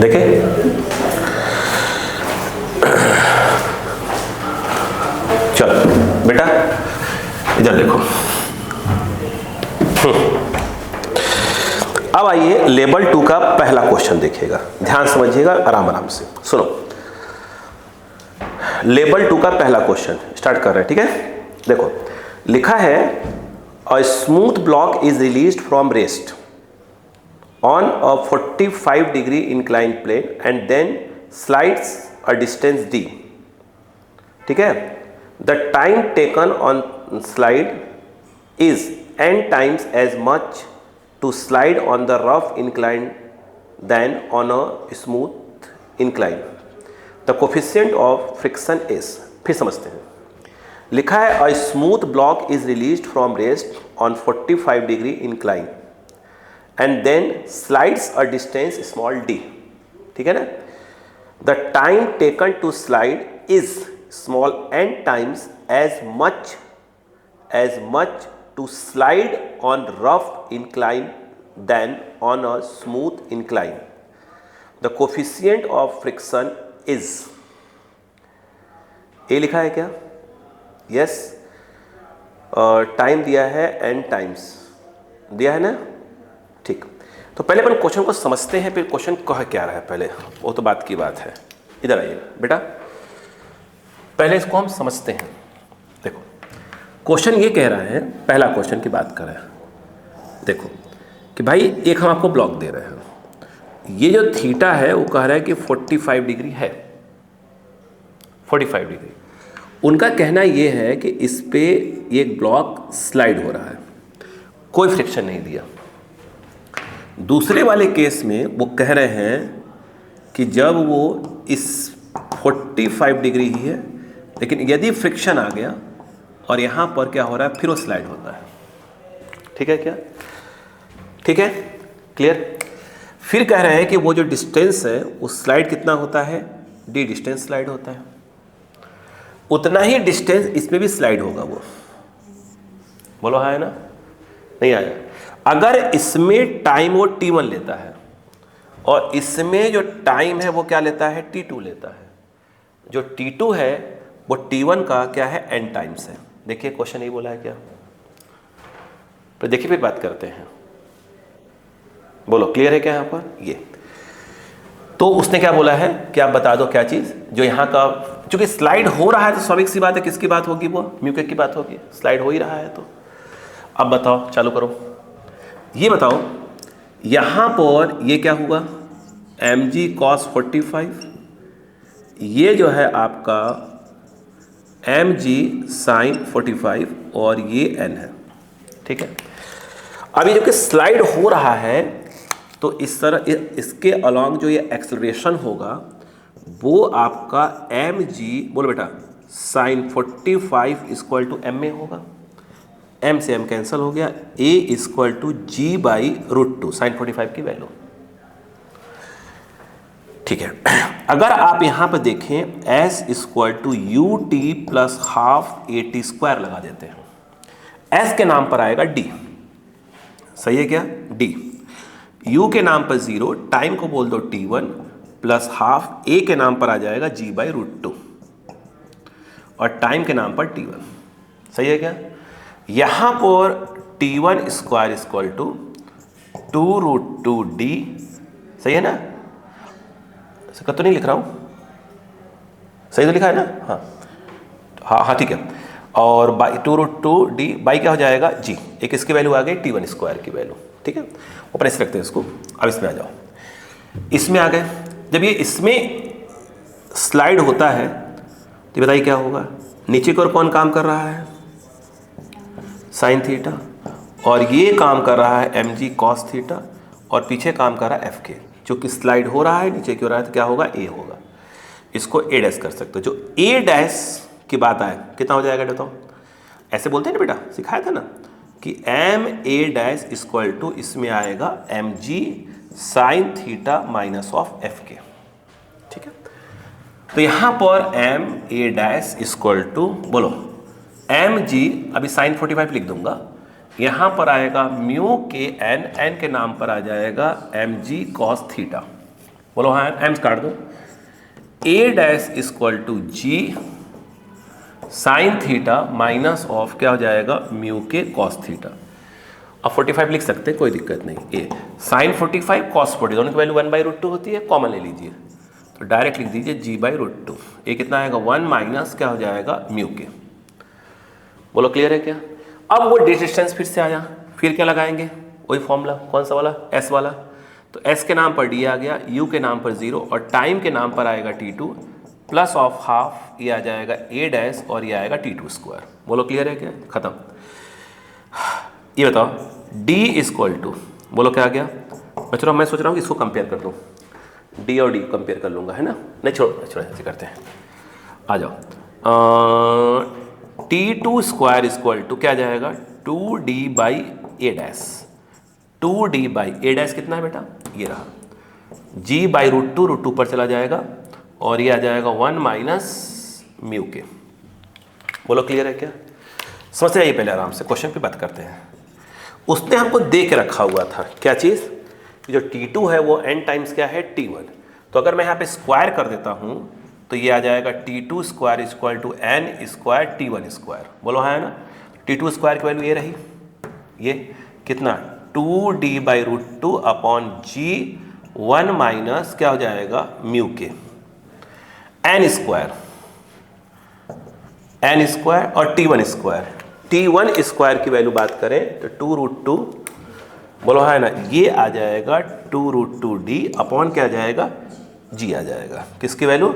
देखें, चलो बेटा इधर देखो। अब आइए लेवल 2 का पहला क्वेश्चन देखिएगा, ध्यान समझिएगा, आराम आराम से सुनो। लेवल 2 का पहला क्वेश्चन स्टार्ट कर रहे हैं, ठीक है। देखो लिखा है a smooth block is released from rest on a 45 degree inclined plane and then slides a distance d, ठीक है। The time taken on slide is n times as much to slide on the rough incline than on a smooth incline. The coefficient of friction is, फिर समझते हैं। लिखा है a smooth block is released from rest on 45 degree incline and then slides a distance small d, ठीक है ना। The time taken to slide is small n times as much to slide on rough incline than on a smooth incline. The coefficient of friction is, ये लिखा है क्या? Yes, time दिया है n times दिया है ना, ठीक। तो पहले अपन क्वेश्चन को समझते हैं, फिर क्वेश्चन कह क्या रहा है पहले, वो तो बात की बात है। इधर आइए बेटा, पहले इसको हम समझते हैं। देखो क्वेश्चन ये कह रहा है, पहला क्वेश्चन की बात कर रहे हैं। देखो कि भाई एक हम आपको ब्लॉक दे रहे हैं, ये जो थीटा है वो कह रहा है कि 45 डिग्री है, 45 डिग्री। उनका कहना ये है कि इस पे एक ब्लॉक स्लाइड हो रहा है, कोई फ्रिक्शन नहीं दिया। दूसरे वाले केस में वो कह रहे हैं कि जब वो इस 45 डिग्री ही है, लेकिन यदि फ्रिक्शन आ गया और यहाँ पर क्या हो रहा है, फिर वो स्लाइड होता है, ठीक है क्या, ठीक है, क्लियर। फिर कह रहे हैं कि वो जो डिस्टेंस है वो स्लाइड कितना होता है, डी डिस्टेंस स्लाइड होता है, उतना ही डिस्टेंस इसमें भी स्लाइड होगा। वो बोलो हाँ है ना, नहीं आया। अगर इसमें टाइम वो t1 लेता है और इसमें जो टाइम है वो क्या लेता है, t2 लेता है, जो t2 है वो t1 का क्या है, n टाइम्स है। देखिए क्वेश्चन यही बोला है क्या, तो देखिए फिर बात करते हैं। बोलो क्लियर है क्या यहाँ पर? ये तो उसने क्या बोला है कि आप बता दो क्या चीज़, जो यहाँ का चूंकि स्लाइड हो रहा है तो स्वाभाविक सी बात है, किसकी बात होगी, वो म्यूके की बात होगी, स्लाइड हो ही रहा है। तो अब बताओ, चालू करो, ये बताओ यहाँ पर ये क्या हुआ, mg cos 45, ये जो है आपका mg sin 45 और ये n है, ठीक है। अभी जबकि स्लाइड हो रहा है तो इस तरह इसके अलॉन्ग जो ये एक्सेलरेशन होगा वो आपका mg, बोलो बेटा, sin 45 इक्वल टू m में होगा। m से m कैंसिल हो गया, a equal to g by √2 sine 45 की वैल्यू, ठीक है। अगर आप यहां पर देखें s equal to u t plus half a t square लगा देते हैं, s के नाम पर आएगा d, सही है क्या, d, u के नाम पर 0, टाइम को बोल दो t1 प्लस हाफ, a के नाम पर आ जाएगा g बाई √2 और टाइम के नाम पर t1, सही है क्या। यहाँ पर t1 square equal to 2√2d, सही है ना, इसका तो नहीं लिख रहा हूँ, सही तो लिखा है ना, हाँ हाँ हाँ ठीक है। और बाई 2√2d बाई क्या हो जाएगा g, एक इसकी वैल्यू आ गई t1 स्क्वायर की वैल्यू, ठीक है। ऊपर ऐसे रखते हैं इसको। अब इसमें आ जाओ, इसमें आ गए, जब ये इसमें स्लाइड होता है तो बताइए क्या होगा, नीचे की ओर कौन काम कर रहा है, साइन थीटा, और ये काम कर रहा है mg cos थीटा, और पीछे काम कर रहा है fk, जो कि स्लाइड हो रहा है नीचे की ओर, तो क्या होगा, a होगा। इसको a डैश कर सकते हो, जो a डैश की बात आए कितना हो जाएगा बताओ, ऐसे बोलते हैं ना बेटा, सिखाया था ना कि m a dash equal to इसमें आएगा mg sine theta minus of fk, ठीक है। तो यहाँ पर m a dash equal to, बोलो mg, अभी साइन 45 लिख दूंगा, यहाँ पर आएगा म्यू के n, n के नाम पर आ जाएगा mg cos थीटा, बोलो हाँ, एम्स काट दो। A dash equal to G sine theta minus of क्या हो जाएगा, म्यू के कॉस थीटा। अब 45 लिख सकते हैं, कोई दिक्कत नहीं। ए साइन 45 कॉस 40 दोनों की वैल्यू 1/√2 होती है, कॉमन ले लीजिए तो डायरेक्ट लिख दीजिए g/√2। ए कितना आएगा 1 माइनस क्या हो जाएगा म्यू के। बोलो क्लियर है क्या। अब वो डिस्टेंस फिर से आया, फिर क्या लगाएंगे, वही फॉर्मूला, कौन सा वाला, एस वाला। तो एस के नाम पर डी आ गया, यू के नाम पर 0 और टाइम के नाम पर आएगा t2 प्लस ऑफ हाफ, ये आ जाएगा ए डैश और ये आएगा t2²। बोलो क्लियर है क्या, खत्म। ये बताओ d इक्वल टू, बोलो क्या आ गया। मैं सोच रहा हूँ कि इसको कंपेयर कर दूँ, d और d कंपेयर कर लूँगा, है ना। नहीं छोड़ो ऐसे करते हैं, आ जाओ। t2² इक्वल टू क्या जाएगा 2d/a डैश। 2d/a डैश कितना है बेटा, ये रहा, g/√2 √2 पर चला जाएगा और ये आ जाएगा 1 माइनस म्यू के। बोलो क्लियर है क्या। समझ आइए, पहले आराम से क्वेश्चन पे बात करते हैं। उसने हमको दे के रखा हुआ था क्या चीज़, कि जो t2 है वो n टाइम्स क्या है t1। तो अगर मैं यहाँ पे स्क्वायर कर देता हूँ तो ये आ जाएगा t2² equal to n² t1²। बोलो हाँ है ना। t2² की वैल्यू ये रही, ये कितना 2d/√2 अपॉन g 1 माइनस क्या हो जाएगा म्यू के n² और t1² की वैल्यू बात करें तो 2√2, बोलो है ना, ये आ जाएगा 2√2d अपॉन क्या आ जाएगा g आ जाएगा, किसकी वैल्यू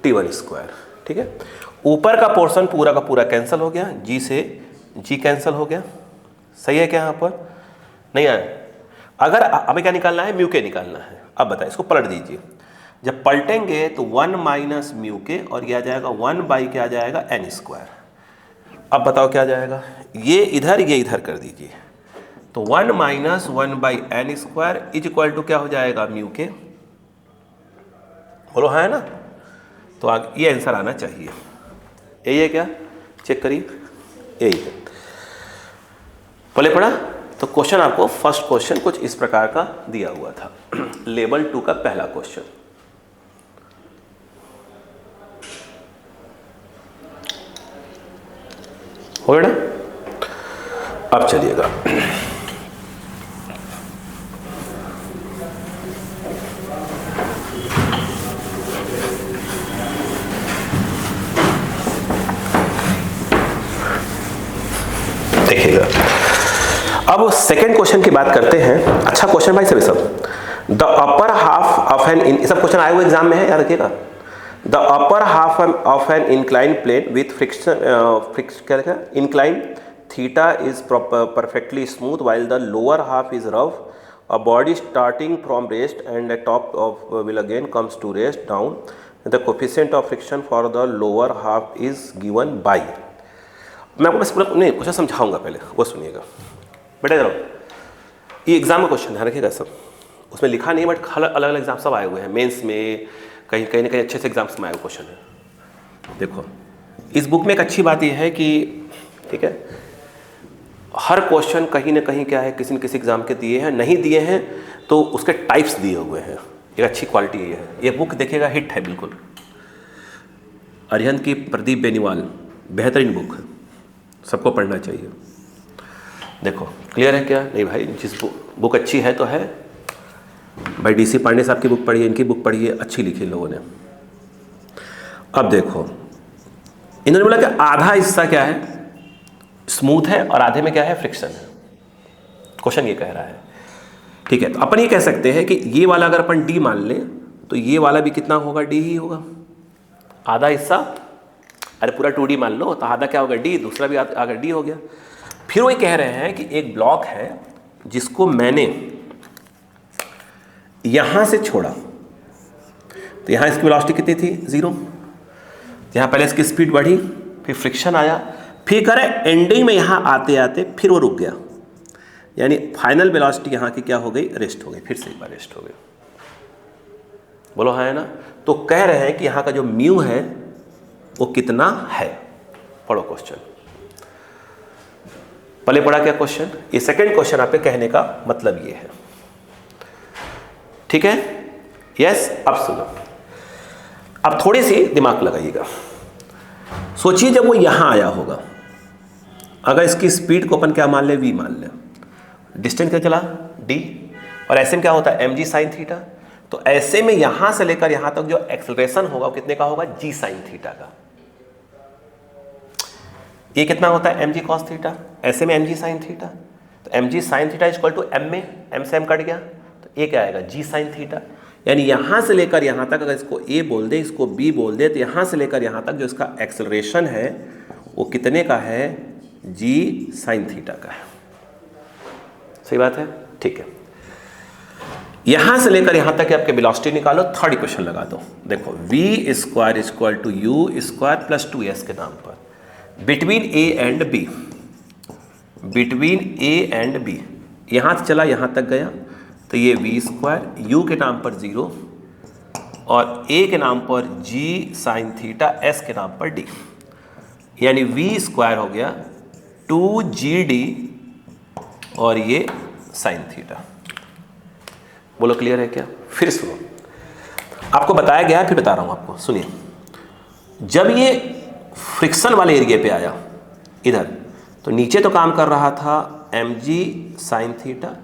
t1²। ठीक है, ऊपर का पोर्शन पूरा का पूरा कैंसिल हो गया, g से g कैंसिल हो गया। सही है क्या, यहाँ पर नहीं आया। अगर हमें क्या निकालना है, म्यू के निकालना है। अब बताए, इसको पलट दीजिए, जब पलटेंगे तो 1 माइनस म्यू के और यह आ जाएगा 1 क्या आ जाएगा n²। अब बताओ क्या आ जाएगा, ये इधर कर दीजिए तो 1 minus 1/n² is equal to क्या हो जाएगा म्यू के। बोलो हाँ है ना। तो आगे ये आंसर आना चाहिए, यही है क्या, चेक करिए, यही है। पहले पढ़ा तो क्वेश्चन आपको फर्स्ट क्वेश्चन कुछ इस प्रकार का दिया हुआ था लेवल 2 का पहला क्वेश्चन। हो गया ना। अब चलिएगा, देखिएगा। अब सेकंड क्वेश्चन की बात करते हैं। अच्छा क्वेश्चन भाई सब the upper half of an, सब क्वेश्चन आए हुए एग्जाम में है, याद रखिएगा। The upper half of an incline plane with friction क्या लिखा, incline theta is perfectly smooth while the lower half is rough. A body starting from rest and the top of will again comes to rest down. The coefficient of friction for the lower half is given by. मैं आपको बस पूरा नहीं question समझाऊंगा, पहले वो सुनिएगा बेटा। जरा ये एग्जाम में क्वेश्चन ध्यान रखिएगा, सब उसमें लिखा नहीं, बट अलग अलग एग्जाम सब आए हुए हैं, मेंस में कहीं कहीं ना कहीं अच्छे से एग्जाम्स में आए हुए क्वेश्चन है। देखो इस बुक में एक अच्छी बात यह है कि ठीक है, हर क्वेश्चन कहीं ना कहीं क्या है, किसी न किसी एग्जाम के दिए हैं, नहीं दिए हैं तो उसके टाइप्स दिए हुए हैं। एक अच्छी क्वालिटी ये है, ये बुक देखिएगा हिट है बिल्कुल। अरिहंत की प्रदीप बेनीवाल, बेहतरीन बुक है, सबको पढ़ना चाहिए। देखो क्लियर है क्या, नहीं भाई जिस बुक अच्छी है तो है भाई। डीसी पांडे साहब की बुक पढ़िए, इनकी बुक पढ़िए, अच्छी लिखी लोगों ने। अब देखो इन्होंने बोला कि आधा हिस्सा क्या है स्मूथ है और आधे में क्या है फ्रिक्शन है, क्वेश्चन ये कह रहा है। ठीक है, तो अपन ये कह सकते हैं कि ये वाला अगर अपन डी मान लें तो ये वाला भी कितना होगा, डी ही होगा। आधा हिस्सा, अरे पूरा 2D मान लो तो आधा क्या होगा डी, दूसरा भी अगर डी हो गया। फिर वो कह रहे हैं कि एक ब्लॉक है जिसको मैंने यहां से छोड़ा, तो यहां इसकी वेलोसिटी कितनी थी 0, यहां पहले इसकी स्पीड बढ़ी, फिर फ्रिक्शन आया, फिर करे एंडिंग में यहां आते आते फिर वो रुक गया, यानी फाइनल वेलोसिटी यहां की क्या हो गई, रेस्ट हो गई, फिर से एक बार रेस्ट हो गई। बोलो हाँ है ना। तो कह रहे हैं कि यहां का जो म्यू है वो कितना है। पढ़ो क्वेश्चन, पहले पढ़ा क्या क्वेश्चन, ये सेकंड क्वेश्चन आपके कहने का मतलब ये है। ठीक है, यस। अब सुनो, अब थोड़ी सी दिमाग लगाइएगा। सोचिए जब वो यहां आया होगा, अगर इसकी स्पीड को अपन क्या मान ले, v मान ले, डिस्टेंस क्या चला d, और ऐसे में क्या होता है mg साइन थीटा। तो ऐसे में यहां से लेकर यहां तक जो एक्सेलरेशन होगा वो कितने का होगा, g साइन थीटा का। ये कितना होता है mg cos थीटा, ऐसे में mg साइन थीटा। तो mg sine theta equal to m में m से m कट गया, तो ये क्या आएगा g साइन थीटा। यानी यहां से लेकर यहां तक अगर इसको a बोल दे, इसको b बोल दे, तो यहां से लेकर यहां तक जो इसका एक्सेलरेशन है वो कितने का है, g साइन थीटा का है। सही बात है, ठीक है। यहां से लेकर यहां तक आपके वेलोसिटी निकालो, थर्ड इक्वेशन लगा दो। देखो v square equal to u square plus 2s के नाम पर between a and b, between a and b, यहां से चला यहां तक गया, तो ये v स्क्वायर, u के नाम पर 0 और a के नाम पर g साइन थीटा, s के नाम पर d, यानी v स्क्वायर हो गया 2gd और ये साइन थीटा। बोलो क्लियर है क्या? फिर सुनो, आपको बताया गया है, फिर बता रहा हूं आपको, सुनिए। जब ये फ्रिक्शन वाले एरिया पे आया इधर, तो नीचे तो काम कर रहा था mg साइन थीटा,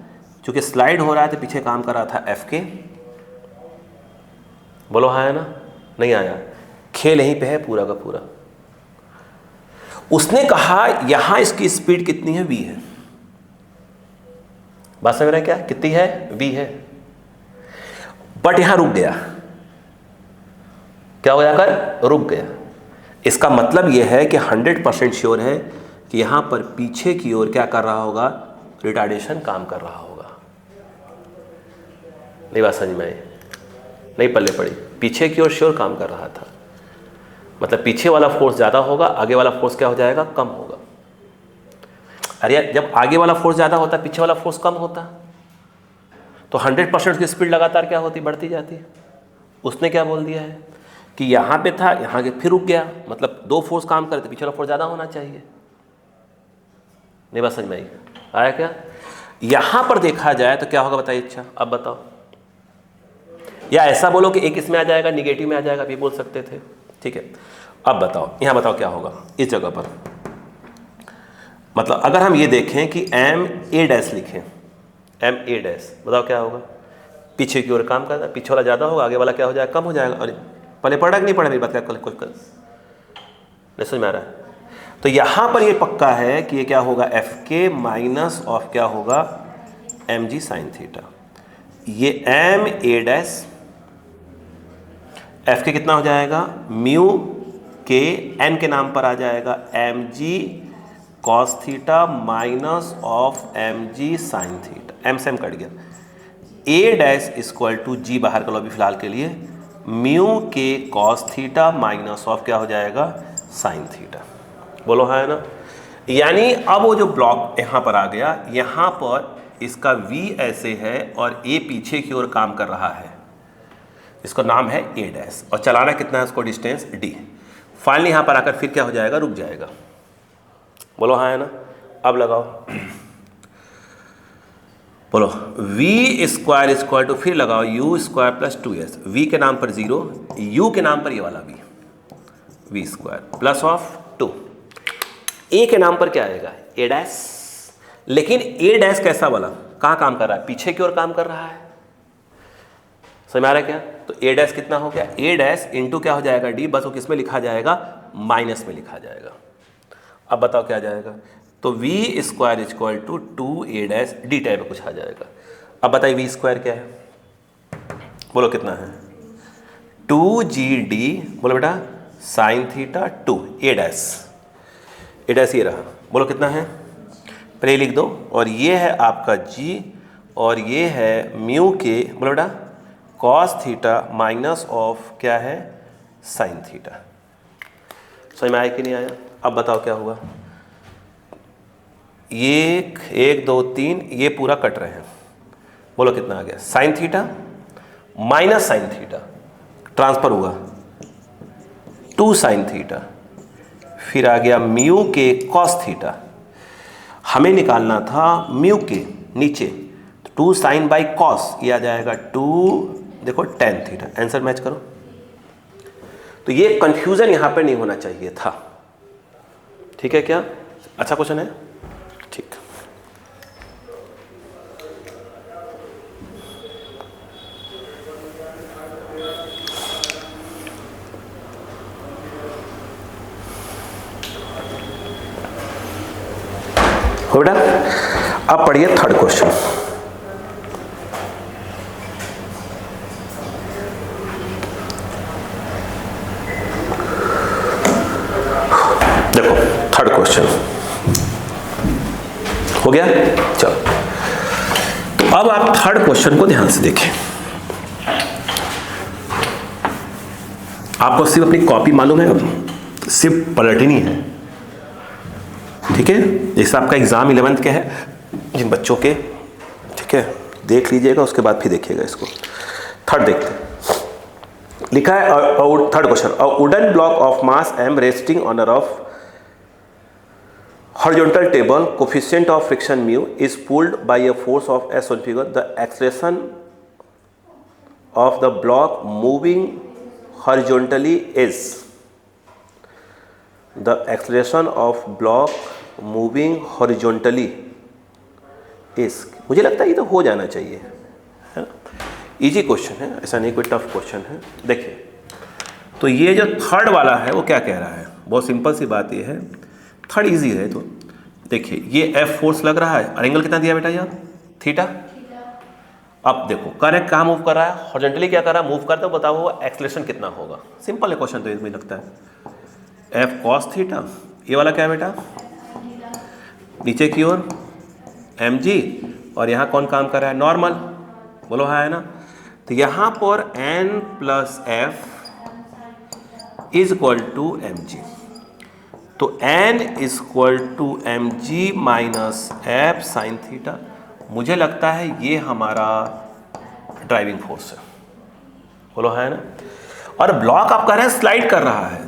चूंकि स्लाइड हो रहा है तो पीछे काम कर रहा था fk। बोलो हाँ है ना, नहीं आया, खेल यहीं पे है पूरा का पूरा। उसने कहा यहां इसकी स्पीड कितनी है, v है। बात समझ रहे हैं क्या, कितनी है, v है, बट यहां रुक गया। क्या हो जाकर, रुक गया। इसका मतलब यह है कि 100% श्योर है कि यहां पर पीछे की ओर क्या कर रहा होगा, रिटार्डेशन काम कर रहा होगा। नहीं बात समझ में आई, नहीं पल्ले पड़ी, पीछे की ओर श्योर काम कर रहा था। मतलब पीछे वाला फोर्स ज़्यादा होगा, आगे वाला फोर्स क्या हो जाएगा, कम होगा। अरे यार, जब आगे वाला फोर्स ज़्यादा होता है, पीछे वाला फोर्स कम होता, तो 100% की स्पीड लगातार क्या होती, बढ़ती जाती है। उसने क्या बोल दिया है कि यहाँ पे था, यहाँ के फिर रुक गया, मतलब दो फोर्स काम करे तो पीछे वाला फोर्स ज़्यादा होना चाहिए। नहीं बात समझ में आई, आया क्या? यहाँ पर देखा जाए तो क्या होगा बताइए, अच्छा अब बताओ। या ऐसा बोलो कि एक इसमें आ जाएगा, निगेटिव में आ जाएगा, भी बोल सकते थे, ठीक है। अब बताओ, यहाँ बताओ क्या होगा इस जगह पर। मतलब अगर हम ये देखें कि एम ए डैश लिखें, एम ए डैश, बताओ क्या होगा, पीछे की ओर काम करता है, पीछे वाला ज़्यादा होगा, आगे वाला क्या हो जाएगा, कम हो जाएगा। अरे पहले पढ़ा कि नहीं पढ़ा मेरी बात, क्या कुछ नहीं समझ में आ रहा है? तो यहाँ पर ये पक्का है कि ये क्या होगा, एफ के माइनस ऑफ क्या होगा, एम जी साइन थीटा। ये एम ए डैश, एफ के कितना हो जाएगा, म्यू के एन के नाम पर आ जाएगा m g cos theta minus of m g sine theta, m से एम कट गया। A dash equal to g बाहर कर लो अभी फिलहाल के लिए, म्यू के कॉस थीटा माइनस ऑफ क्या हो जाएगा, साइन थीटा। बोलो हाँ है ना। यानी अब वो जो ब्लॉक यहाँ पर आ गया, यहाँ पर इसका v ऐसे है और a पीछे की ओर काम कर रहा है, इसका नाम है a डैश, और चलाना कितना है उसको, डिस्टेंस d। फाइनली यहाँ पर आकर फिर क्या हो जाएगा, रुक जाएगा। बोलो हाँ है ना। अब लगाओ, बोलो v स्क्वायर इक्वल टू, फिर लगाओ u square plus 2s, v के नाम पर 0, u के नाम पर ये वाला v square plus of 2, a के नाम पर क्या आएगा, a डैश। लेकिन a डैश कैसा वाला, कहाँ काम कर रहा है, पीछे की ओर काम कर रहा है। समझ में आ रहा है क्या? तो a डैश कितना हो गया, a डैश इंटू क्या हो जाएगा d, बस वो किस में लिखा जाएगा, माइनस में लिखा जाएगा। अब बताओ क्या जाएगा, तो v square equal to 2a dash d type कुछ आ जाएगा। अब बताइए v स्क्वायर क्या है, बोलो कितना है, 2gd, बोलो बेटा साइन थीटा 2 a डैश ये रहा, बोलो कितना है, पहले लिख दो। और ये है आपका g और ये है म्यू के, बोलो बेटा कॉस थीटा माइनस ऑफ क्या है, साइन थीटा। समझ में आया कि नहीं आया? अब बताओ क्या हुआ, ये 1 2 3 ये पूरा कट रहे हैं, बोलो कितना आ गया, sign theta minus sine theta, transfer हुआ 2 साइन थीटा, फिर आ गया म्यू के कॉस थीटा। हमें निकालना था म्यू के नीचे, तो 2 साइन बाई कॉस, ये आ जाएगा 2 देखो tan थीटा, आंसर मैच करो। तो ये कंफ्यूजन यहां पे नहीं होना चाहिए था, ठीक है क्या? अच्छा क्वेश्चन है, ठीक। हो बेटा, अब पढ़िए थर्ड क्वेश्चन। देखो थर्ड क्वेश्चन हो गया, चलो। तो अब आप थर्ड क्वेश्चन को ध्यान से देखें। आपको सिर्फ अपनी कॉपी मालूम है, सिर्फ पलटनी है, ठीक है? जैसे आपका एग्जाम 11th के है जिन बच्चों के, ठीक है, देख लीजिएगा, उसके बाद फिर देखिएगा इसको। थर्ड देखते हैं, लिखा है third question, a wooden block of mass m resting on a rough horizontal table, coefficient of friction mu is pulled by a force of S on figure. The acceleration of the block moving horizontally is, the acceleration of block moving horizontally is, मुझे लगता है ये तो हो जाना चाहिए, है ना? इजी क्वेश्चन है, ऐसा नहीं कोई टफ क्वेश्चन है। देखिए, तो ये जो थर्ड वाला है वो क्या कह रहा है, बहुत सिंपल सी बात ये है, थर्ड इजी है। तो देखिए ये F फोर्स लग रहा है और एंगल कितना दिया बेटा यार, थीटा। अब देखो करेक्ट कहाँ मूव कर रहा है, हॉरिजॉन्टली क्या कर रहा है, मूव करता है, बताओ एक्सेलरेशन कितना होगा। सिंपल है क्वेश्चन, तो इसमें लगता है F cos थीटा, ये वाला क्या है बेटा, नीचे की ओर mg, और यहाँ कौन काम कर रहा है, नॉर्मल, बोलो हाँ है ना। तो यहाँ पर n plus f is equal to mg, तो n is equal to mg minus f sine theta. मुझे लगता है ये हमारा ड्राइविंग फोर्स है, बोलो है ना। और ब्लॉक आप कह रहे हैं स्लाइड कर रहा है,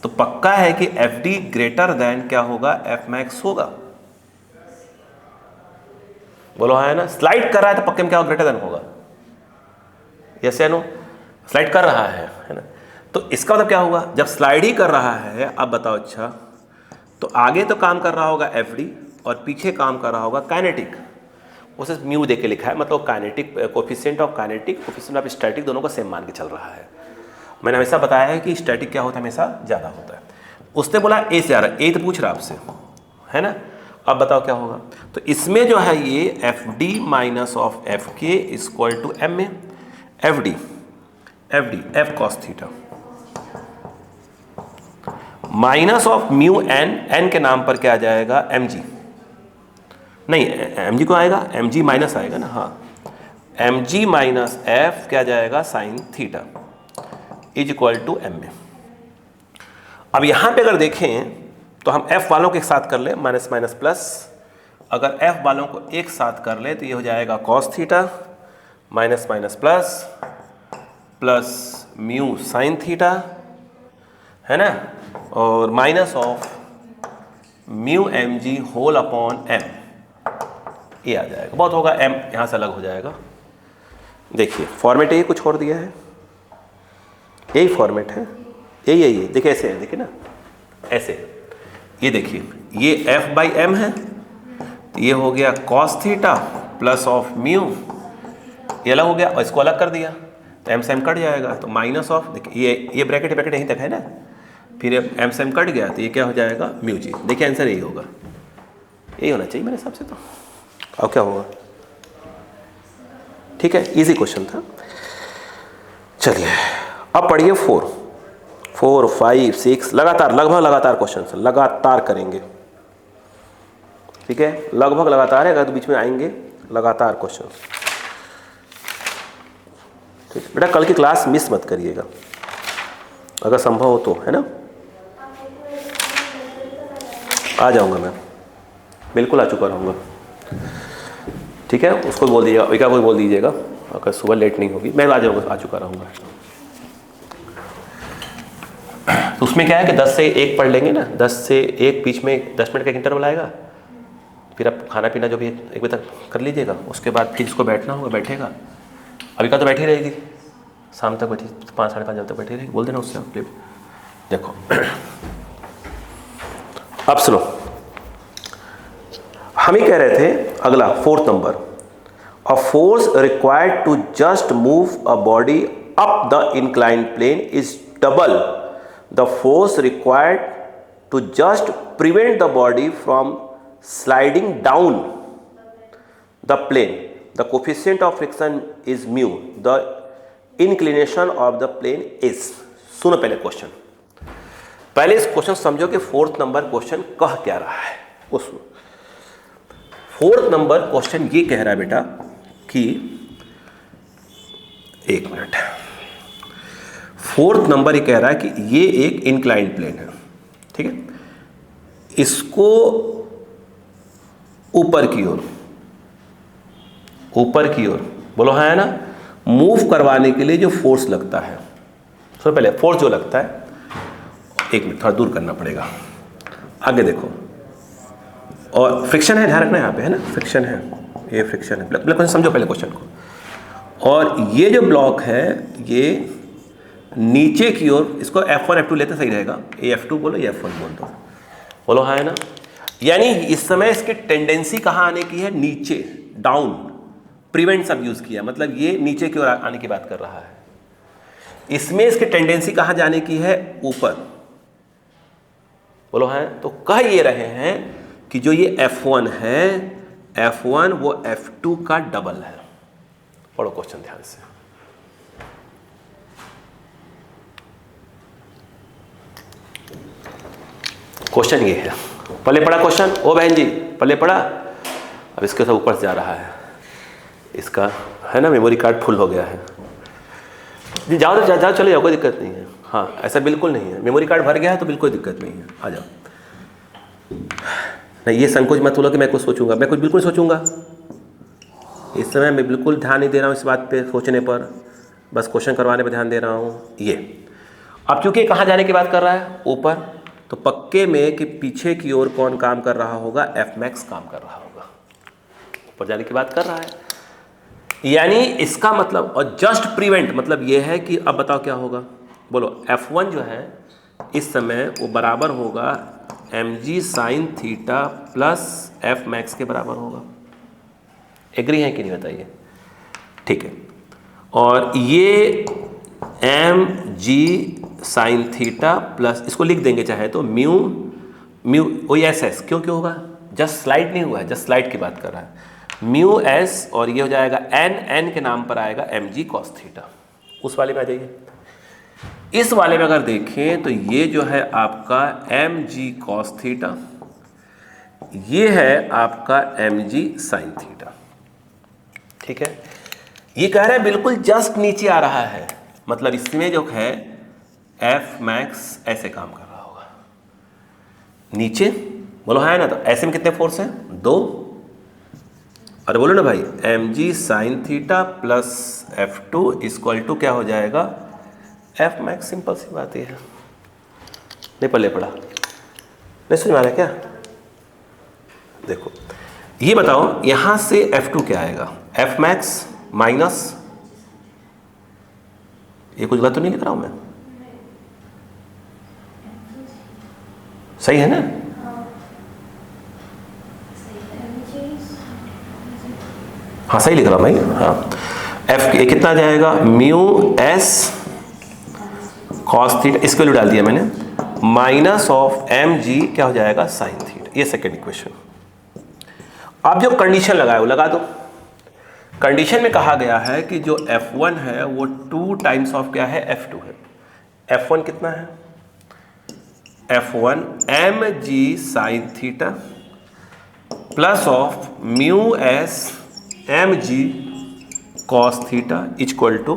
तो पक्का है कि fd ग्रेटर देन क्या होगा, f मैक्स होगा, बोलो है ना। स्लाइड कर रहा है तो पक्के में क्या होगा, ग्रेटर देन होगा, यस या नो, स्लाइड कर रहा है ना। तो इसका मतलब क्या होगा, जब स्लाइड ही कर रहा है, अब बताओ अच्छा, तो आगे तो काम कर रहा होगा fd और पीछे काम कर रहा होगा काइनेटिक, उसे म्यू दे के लिखा है, मतलब kinetic coefficient of kinetic, coefficient of static दोनों को सेम मान के चल रहा है। मैंने हमेशा बताया है कि स्टैटिक क्या होता है, हमेशा ज़्यादा होता है। उसने बोला ए से आ रहा है, ए तो पूछ रहा आपसे, है ना। अब बताओ क्या होगा, तो इसमें जो है ये f d minus of f के इक्वल टू एम में f cos theta minus of mu n के नाम पर क्या आ जाएगा, एम जी, नहीं एम जी को आएगा, एम जी माइनस आएगा ना, हाँ, एम जी माइनस एफ क्या जाएगा, sine theta is equal to m में। अब यहाँ पे अगर देखें तो हम f वालों के साथ कर ले माइनस माइनस प्लस, अगर f वालों को एक साथ कर ले तो ये हो जाएगा cos theta minus minus plus plus mu sine theta, है ना, और minus of mu m g whole upon m, ये आ जाएगा, बहुत होगा, m यहाँ से अलग हो जाएगा। देखिए फॉर्मेट ये कुछ और दिया है, यही फॉर्मेट है, यही देखिए ऐसे है, देखिए ना ऐसे, ये देखिए ये f बाई एम है, तो ये हो गया cos theta plus of mu, ये अलग हो गया और इसको अलग कर दिया तो एम से एम कट जाएगा, तो माइनस ऑफ, देखिए ये ब्रैकेट यहीं तक है ना, फिर एम से एम कट गया तो ये क्या हो जाएगा, म्यू जी। देखिए आंसर यही होगा, यही होना चाहिए मेरे हिसाब से। तो अब क्या होगा, ठीक है, इजी क्वेश्चन था। चलिए अब पढ़िए 4, 5, 6 लगातार, लगभग लगातार क्वेश्चन लगातार करेंगे, ठीक है, लगभग लगातार है, अगर तो बीच में आएंगे लगातार क्वेश्चन, ठीक है बेटा। कल की क्लास मिस मत करिएगा अगर संभव हो तो, है ना। आ जाऊंगा मैं, बिल्कुल आ चुका रहूँगा, ठीक है। उसको बोल दीजिएगा, विका को बोल दीजिएगा अगर सुबह लेट नहीं होगी, मैं आ जाऊँगा, आ चुका रहूँगा। तो उसमें क्या है कि 10 से 1 पढ़ लेंगे ना, 10 से 1 बीच में 10 मिनट का इंटरवल आएगा, फिर आप खाना पीना जो भी 1 बजे तक कर लीजिएगा, उसके बाद फिर जिसको बैठना होगा बैठेगा, अभी का तो बैठी रहेगी, शाम तक बैठी, 5 साढ़े 5 बजे तक बैठी रहेगी, बोल देना उससे आप। देखो अब सुनो, हम ही कह रहे थे अगला 4th नंबर, a force required to just move a body up the inclined plane is double the force required to just prevent the body from sliding down the plane, the coefficient of friction is mu, the inclination of the plane is. सुनो पहले question, पहले इस question समझो कि 4th number question कह क्या रहा है। उसमें 4th नंबर क्वेश्चन ये कह रहा है बेटा कि 1 मिनट, 4th नंबर ये कह रहा है कि ये एक इंक्लाइंड प्लेन है, ठीक है, इसको ऊपर की ओर बोलो हाँ है ना, मूव करवाने के लिए जो फोर्स लगता है, सबसे पहले फोर्स जो लगता है, 1 मिनट थोड़ा दूर करना पड़ेगा, आगे देखो, और फ्रिक्शन है, ध्यान रखना यहाँ पे है ना, फ्रिक्शन है, ये फ्रिक्शन है, क्वेश्चन समझो पहले क्वेश्चन को, और ये जो ब्लॉक है ये नीचे की ओर, इसको F1 F2 लेते सही रहेगा, ये F2 बोलो ये F1 बोल दो, बोलो हाँ है ना, यानी इस समय इसकी टेंडेंसी कहाँ आने की है, नीचे, डाउन, प्रिवेंट सब यूज किया, मतलब ये नीचे की ओर आने की बात कर रहा है, इसमें इसकी टेंडेंसी कहाँ जाने की है, ऊपर, बोलो हाँ। तो कह ये रहे हैं कि जो ये F1 है, F1 वो F2 का डबल है। पढ़ो क्वेश्चन ध्यान से, क्वेश्चन ये है, पहले पढ़ा क्वेश्चन, ओ बहन जी पहले पढ़ा, अब इसके सब ऊपर से जा रहा है, इसका है ना मेमोरी कार्ड फुल हो गया है जी, जाओ जाओ चले जाओ, कोई दिक्कत नहीं है, हाँ ऐसा बिल्कुल नहीं है, मेमोरी कार्ड भर गया है तो बिल्कुल दिक्कत नहीं है, आ जाओ। नहीं ये संकोच मत बोलो कि मैं कुछ सोचूंगा, मैं कुछ बिल्कुल सोचूंगा, इस समय मैं बिल्कुल ध्यान नहीं दे रहा हूँ इस बात पे सोचने पर, बस क्वेश्चन करवाने पर ध्यान दे रहा हूँ। ये अब चूंकि कहाँ जाने की बात कर रहा है, ऊपर, तो पक्के में कि पीछे की ओर कौन काम कर रहा होगा, Fmax काम कर रहा होगा, ऊपर जाने की बात कर रहा है, यानी इसका मतलब, और जस्ट प्रिवेंट मतलब ये है कि अब बताओ क्या होगा, बोलो F1 जो है इस समय वो बराबर होगा mg sin theta plus Fmax के बराबर होगा, एग्री है कि नहीं बताइए, ठीक है, और ये mg sin थीटा प्लस, इसको लिख देंगे चाहे तो म्यू ओ एस एस, क्यों होगा, जस्ट स्लाइड नहीं हुआ है, जस्ट स्लाइड की बात कर रहा है, म्यू एस, और ये हो जाएगा एन के नाम पर आएगा mg cos थीटा। उस वाले में आ जाइए, इस वाले में अगर देखें तो ये जो है आपका mg cos थीटा, ये है आपका mg sin थीटा, ठीक है, ये कह रहा है बिल्कुल जस्ट नीचे आ रहा है, मतलब इसमें जो है Fmax ऐसे काम कर रहा होगा नीचे, बोलो है ना, तो ऐसे में कितने फोर्स हैं, 2, अरे बोलो ना भाई, mg sin theta plus F2 equal to क्या हो जाएगा, Fmax, सिंपल सी बात है, नहीं पहले पढ़ा, नहीं समझ में आ रहा क्या, देखो ये बताओ यहां से F2 क्या आएगा, Fmax माइनस, ये कुछ गलत तो नहीं लिख रहा हूं मैं, सही है ना, हाँ सही लिख रहा हूं भाई, हाँ, F कितना जाएगा, म्यू एस कॉस थीटा, इसके लिए डाल दिया मैंने, माइनस ऑफ mg क्या हो जाएगा, साइन थीटा, ये सेकेंड इक्वेशन। अब जो कंडीशन लगाया वो लगा दो, कंडीशन में कहा गया है कि जो F1 है वो 2 टाइम्स ऑफ क्या है, F2 है, F1 कितना है, F1 mg sine theta plus of mu s mg cos theta equal to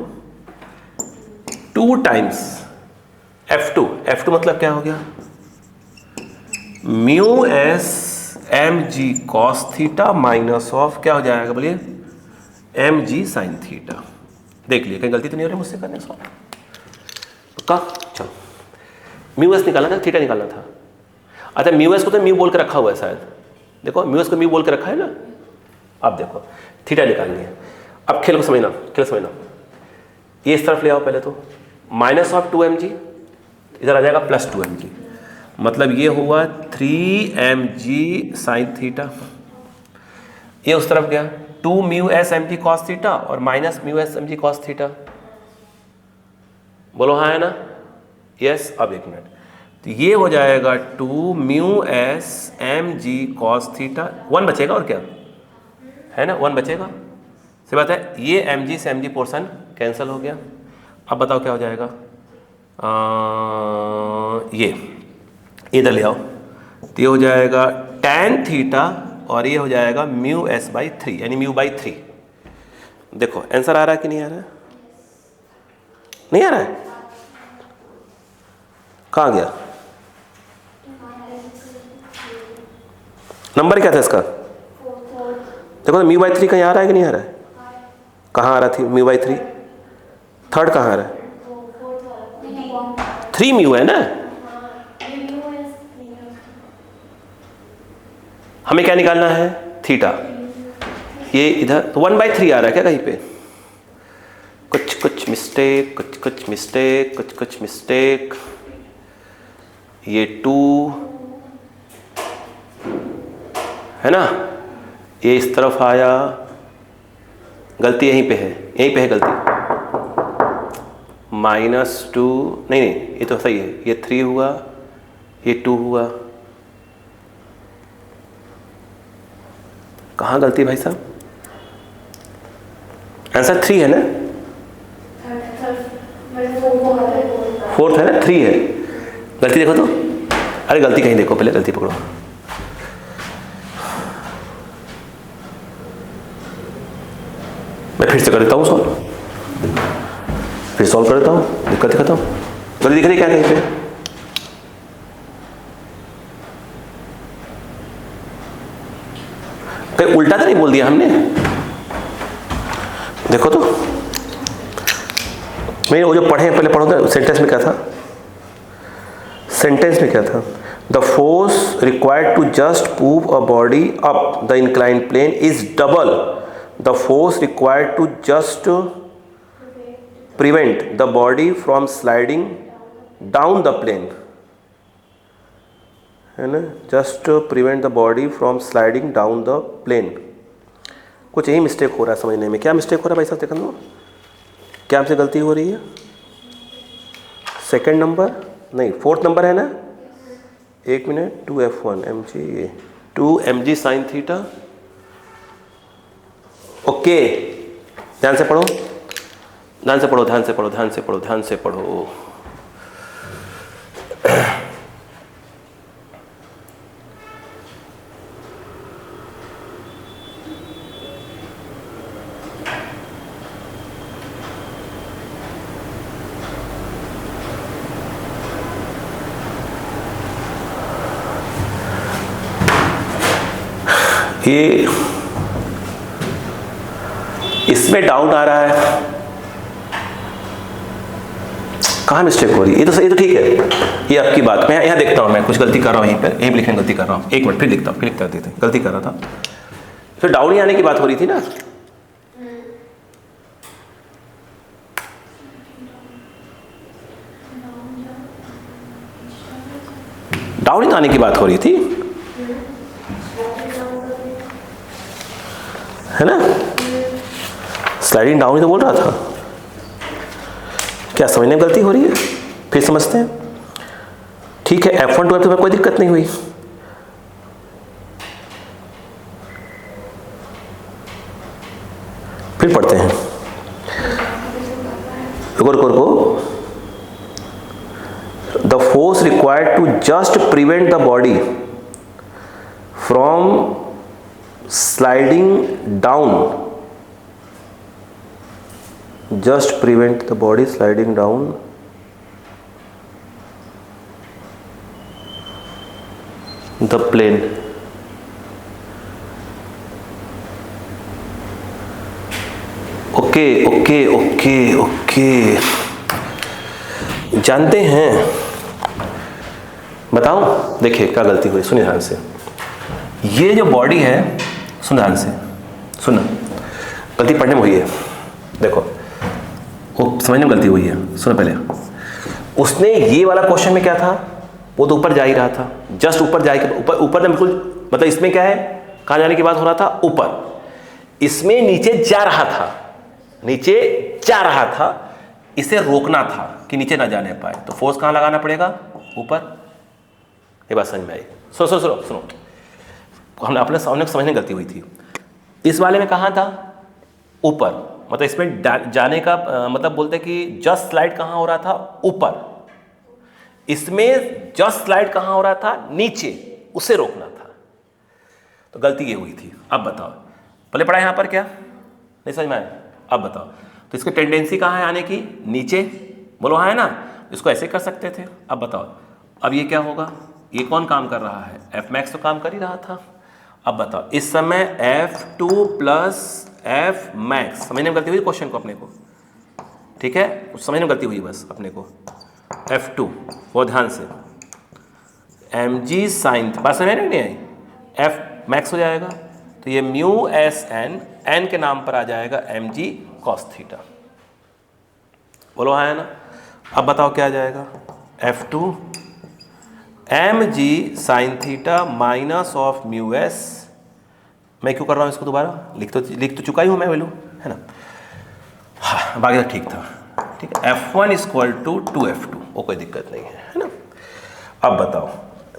2 times F2 मतलब क्या हो गया, mu s mg cos theta minus of क्या हो जाएगा, बोलिए mg sin थीटा। देख लिया कहीं गलती तो नहीं हो रही मुझसे करने सॉल्व, पक्का, चलो म्यू एस निकालना था, थीटा निकालना था, अच्छा म्यू एस को तो म्यू बोल के रखा हुआ है शायद, देखो म्यू एस को म्यू बोल के रखा है ना, अब देखो थीटा निकालनी है, अब खेल को समझना, खेल समझना, ये इस तरफ ले आओ पहले तो, -2mg, इधर आ जाएगा +2mg, मतलब ये हुआ 3mg sin थीटा। ये उस तरफ गया 2μs mg cos थीटा और -μs mg cos थीटा। बोलो हाँ है ना? यस। अब एक मिनट, तो ये हो जाएगा 2μs mg cos थीटा, 1 बचेगा और क्या है ना, 1 बचेगा, सही बात है। ये mg से mg पोर्शन कैंसिल हो गया। अब बताओ क्या हो जाएगा, ये इधर ले आओ, तो ये हो जाएगा tan थीटा और ये हो जाएगा μs/3 यानी μ/3। देखो आंसर आ रहा है कि नहीं आ रहा है? नहीं आ रहा है? कहाँ गया नंबर? क्या था इसका? देखो तो μ/3 कहीं आ रहा है कि नहीं आ रहा है? कहाँ आ रहा थी μ/3? थर्ड कहाँ आ रहा है? 3μ है ना। हमें क्या निकालना है? थीटा। ये इधर तो 1/3 आ रहा है क्या कहीं पे? कुछ मिस्टेक, कुछ मिस्टेक, कुछ मिस्टेक। ये 2 है ना, ये इस तरफ आया, गलती यहीं पे है, यहीं पे है गलती। -2 नहीं, ये तो सही है। ये 3 हुआ, ये 2 हुआ। कहाँ गलती भाई साहब? आंसर 3 है ना? 4th है ना? 3 है। गलती देखो तो, अरे गलती कहीं देखो, पहले गलती पकड़ो। मैं फिर से कर देता हूँ सॉल्व, फिर सॉल्व कर देता हूँ, दिक्कत दिखाता हूँ। गलती दिख रही क्या कहीं पे? कहीं उल्टा तो नहीं बोल दिया हमने? देखो तो, मैंने वो जो पढ़े पहले पढ़ो तो सेंटेंस में क्या था? सेंटेंस में क्या था? The force required to just move a body up the inclined plane is double the force required to just prevent the body from sliding down the plane, है ना? Just prevent the body from sliding down the plane. कुछ यही mistake हो रहा है समझने में। क्या मिस्टेक हो रहा है भाई साहब? देखो दो, क्या हमसे गलती हो रही है? सेकंड नंबर नहीं, 4th नंबर है ना? 1 मिनट, 2f1 mg, ये 2mg sin थीटा। ओके, ध्यान से पढ़ो, ध्यान से पढ़ो, ध्यान से पढ़ो, ध्यान से पढ़ो, ध्यान से पढ़ो। ये इसमें डाउट आ रहा है, कहाँ मिस्टेक हो रही है? ये तो सही, तो ठीक है, ये आपकी बात। मैं यहाँ देखता हूँ, मैं कुछ गलती कर रहा हूँ यहीं पर, यहीं लिखने गलती कर रहा हूँ। 1 मिनट, फिर लिखता हूँ, फिर लिखता देते हैं, गलती कर रहा था। फिर डाउट नहीं आने की बात हो रही थी ना? डाउन नहीं आने की बात हो रही थी, है ना? स्लाइडिंग डाउन ही तो बोल रहा था। क्या समझने में गलती हो रही है? फिर समझते हैं। ठीक है, F1 to F2 में कोई दिक्कत नहीं हुई। फिर पढ़ते हैं, रुको। The force required to just prevent the body from sliding down, just prevent the body sliding down the plane। Okay, जानते हैं। बताओ, देखिए क्या गलती हुई, सुनिए ध्यान से। ये जो बॉडी है, सुन ध्यान से, सुनना, गलती पढ़ने में हुई है। देखो समझने में गलती हुई है, सुनो पहले। उसने ये वाला क्वेश्चन में क्या था, वो तो ऊपर जा ही रहा था, जस्ट ऊपर जाए, ऊपर ऊपर ना बिल्कुल, मतलब इसमें क्या है, कहाँ जाने की बात हो रहा था, ऊपर। इसमें नीचे जा रहा था, नीचे जा रहा था, इसे रोकना था कि नीचे ना जाने पाए, तो फोर्स कहाँ लगाना पड़ेगा, ऊपर। ये बात समझ में आई? सुनो सुनो सुनो सुनो, हमने अपने सामने समझने गलती हुई थी। इस वाले में कहाँ था, ऊपर, मतलब इसमें जाने का मतलब बोलते कि जस्ट स्लाइड कहाँ हो रहा था, ऊपर। इसमें जस्ट स्लाइड कहाँ हो रहा था, नीचे, उसे रोकना था। तो गलती ये हुई थी। अब बताओ, पहले पढ़ा यहाँ पर क्या, नहीं समझ में आया? अब बताओ, तो इसकी टेंडेंसी कहाँ है आने की, नीचे, बोलो हाँ है ना, इसको ऐसे कर सकते थे। अब बताओ, अब ये क्या होगा, ये कौन काम कर रहा है, एफ मैक्स तो काम कर ही रहा था। अब बताओ, इस समय F2 प्लस एफ मैक्स, समझने में गलती हुई क्वेश्चन को अपने को, ठीक है, कुछ समझने में गलती हुई बस अपने को। F2 बहुत ध्यान से, mg साइन, बात समझ में नहीं आई, एफ मैक्स हो जाएगा, तो ये म्यू एस एन, एन के नाम पर आ जाएगा mg कॉस थीटा। बोलो हाँ है ना? अब बताओ क्या आ जाएगा, F2 mg sine theta minus of mu S, मैं क्यों कर रहा हूँ इसको दोबारा, लिख तो चुका ही हूँ मैं वैल्यू, है ना। हाँ, बाकी तो ठीक था, ठीक है। F1 इक्वल टू 2F2, वो कोई दिक्कत नहीं है ना। अब बताओ,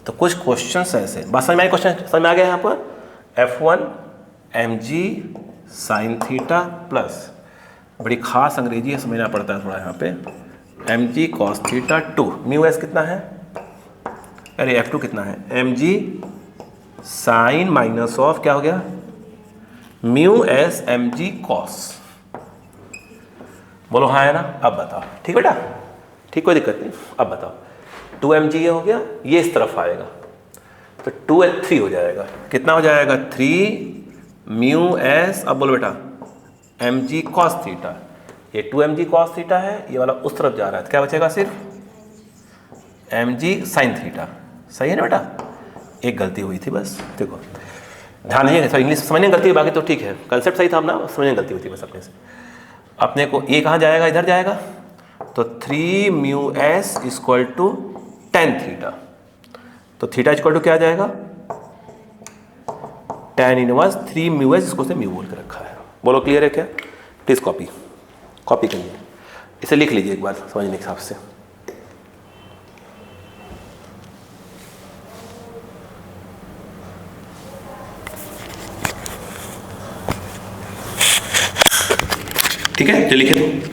तो कुछ क्वेश्चंस ऐसे, बात समझ में आई, क्वेश्चन समझ में आ गया यहाँ पर, F1 mg sine theta plus, बड़ी खास अंग्रेजी है, समझना पड़ता है थोड़ा यहाँ पे, mg cos theta 2, mu s कितना है, अरे F2 कितना है, mg साइन माइनस ऑफ क्या हो गया, म्यू एस mg कॉस। बोलो हाँ है ना? अब बताओ, ठीक बेटा, ठीक, कोई दिक्कत नहीं। अब बताओ, 2mg ये हो गया, ये इस तरफ आएगा, तो 2h3 हो जाएगा, कितना हो जाएगा, 3 म्यू एस, अब बोलो बेटा, mg कॉस थीटा, ये 2mg कॉस थीटा है, ये वाला उस तरफ जा रहा है, तो क्या बचेगा, सिर्फ mg साइन थीटा। सही है ना बेटा? एक गलती हुई थी बस, देखो ध्यान नहीं है, इंग्लिश समझने में गलती है, बाकी तो ठीक है, कंसेप्ट सही था अपना, समझने में गलती हुई थी बस अपने से। अपने को ये कहाँ जाएगा, इधर जाएगा, तो 3 mu s equal to tan theta, तो थीटा इक्वल टू क्या आ जाएगा, टेन इनवर्स 3 म्यू एस, इसको से म्यू बोल के रखा है। बोलो क्लियर है क्या? प्लीज़ कॉपी करिए, इसे लिख लीजिए एक बार समझने के हिसाब से। ठीक है, जो लिखे तो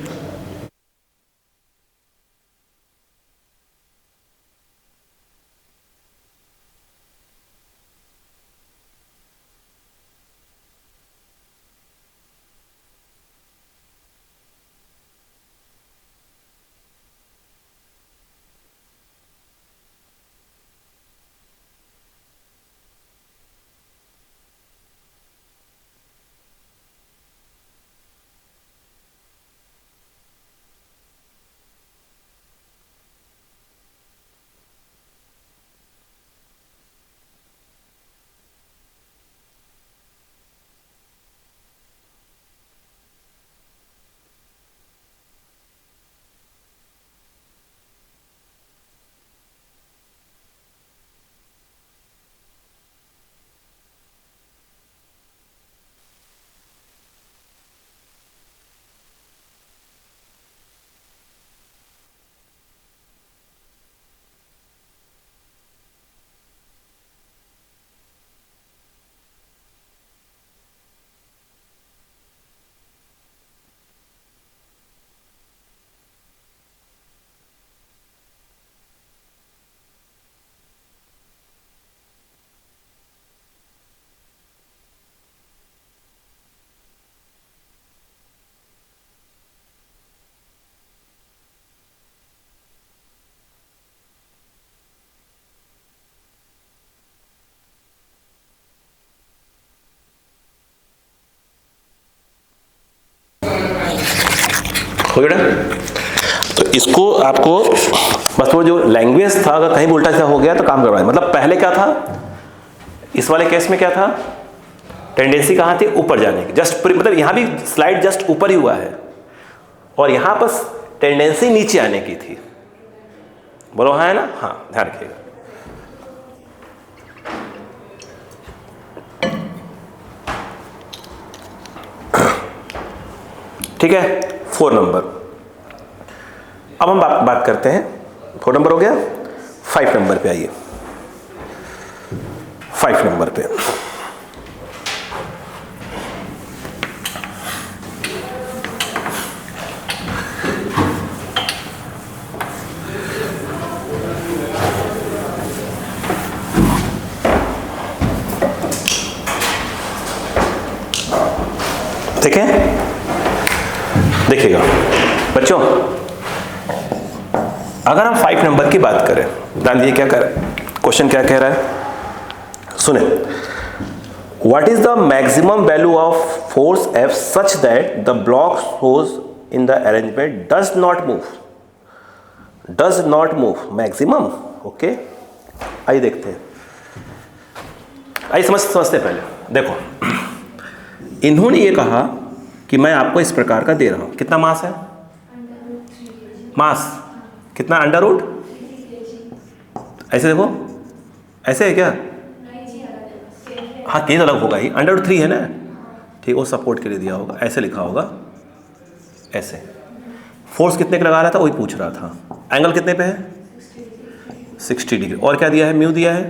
हो गया। तो इसको आपको बस वो जो लैंग्वेज था, अगर कहीं भी उल्टा सा हो गया तो काम करवाए। मतलब पहले क्या था, इस वाले केस में क्या था, टेंडेंसी कहाँ थी, ऊपर जाने की, जस्ट मतलब यहाँ भी स्लाइड जस्ट ऊपर ही हुआ है, और यहाँ पर टेंडेंसी नीचे आने की थी। बोलो हाँ है ना? हाँ, ध्यान रखिएगा। ठीक है, 4 नंबर। अब हम बात करते हैं, 4 नंबर हो गया, 5 नंबर पे आइए। 5 नंबर पे ठीक है, देखिएगा बच्चों, अगर हम 5 नंबर की बात करें, ध्यान दिए क्या कर क्वेश्चन क्या कह रहा है, सुने। What is the maximum value of force F such that the block होज in the arrangement does not move, maximum. Okay, आइए देखते हैं, आइए समझते पहले। देखो, इन्होंने ये कहा कि मैं आपको इस प्रकार का दे रहा हूं, कितना मास है? मास कितना? अंडर रूट, ऐसे देखो, ऐसे है क्या? हाँ, केस अलग होगा ही, अंडर रूट 3 है ना, ठीक, वो सपोर्ट के लिए दिया होगा, ऐसे लिखा होगा, ऐसे। फोर्स कितने का लगा रहा था वही पूछ रहा था। एंगल कितने पे है? 60 डिग्री। और क्या दिया है? म्यू दिया है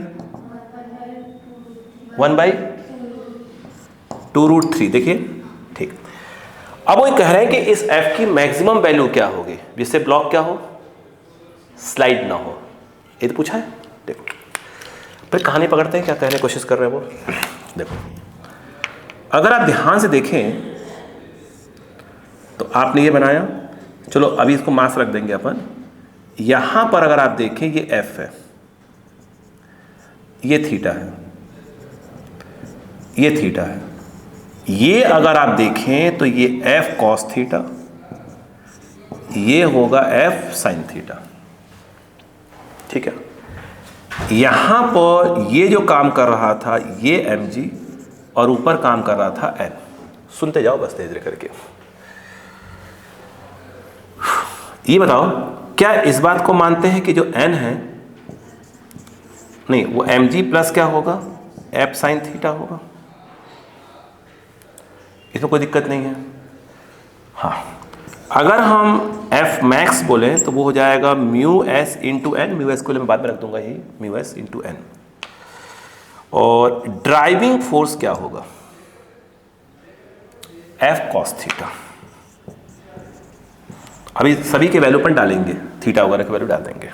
1/2√3। देखिए, ठीक। अब वो कह रहे हैं कि इस F की मैक्सिमम वैल्यू क्या होगी जिससे ब्लॉक क्या हो, स्लाइड ना हो। ये तो पूछा है। देखो, फिर कहानी पकड़ते हैं, क्या कहने की कोशिश कर रहे हैं वो। देखो, अगर आप ध्यान से देखें तो आपने ये बनाया, चलो अभी इसको मास रख देंगे अपन। यहां पर अगर आप देखें, ये F है, ये थीटा है, ये थीटा है। ये अगर आप देखें तो ये F cos थीटा, ये होगा F sin थीटा। ठीक है, यहां पर ये जो काम कर रहा था ये mg, और ऊपर काम कर रहा था n। सुनते जाओ बस धीरे करके। ये बताओ, क्या इस बात को मानते हैं कि जो n है, नहीं, वो mg प्लस क्या होगा, F sin थीटा होगा? इसमें कोई दिक्कत नहीं है। हाँ, अगर हम F मैक्स बोले तो वो हो जाएगा mu s into n. Mu s को मैं बाद में रख दूंगा, ही म्यू एस इंटू एन। और ड्राइविंग फोर्स क्या होगा, F cos थीटा। अभी सभी के वैल्यू पर डालेंगे, थीटा वगैरह के वैल्यू डाल देंगे।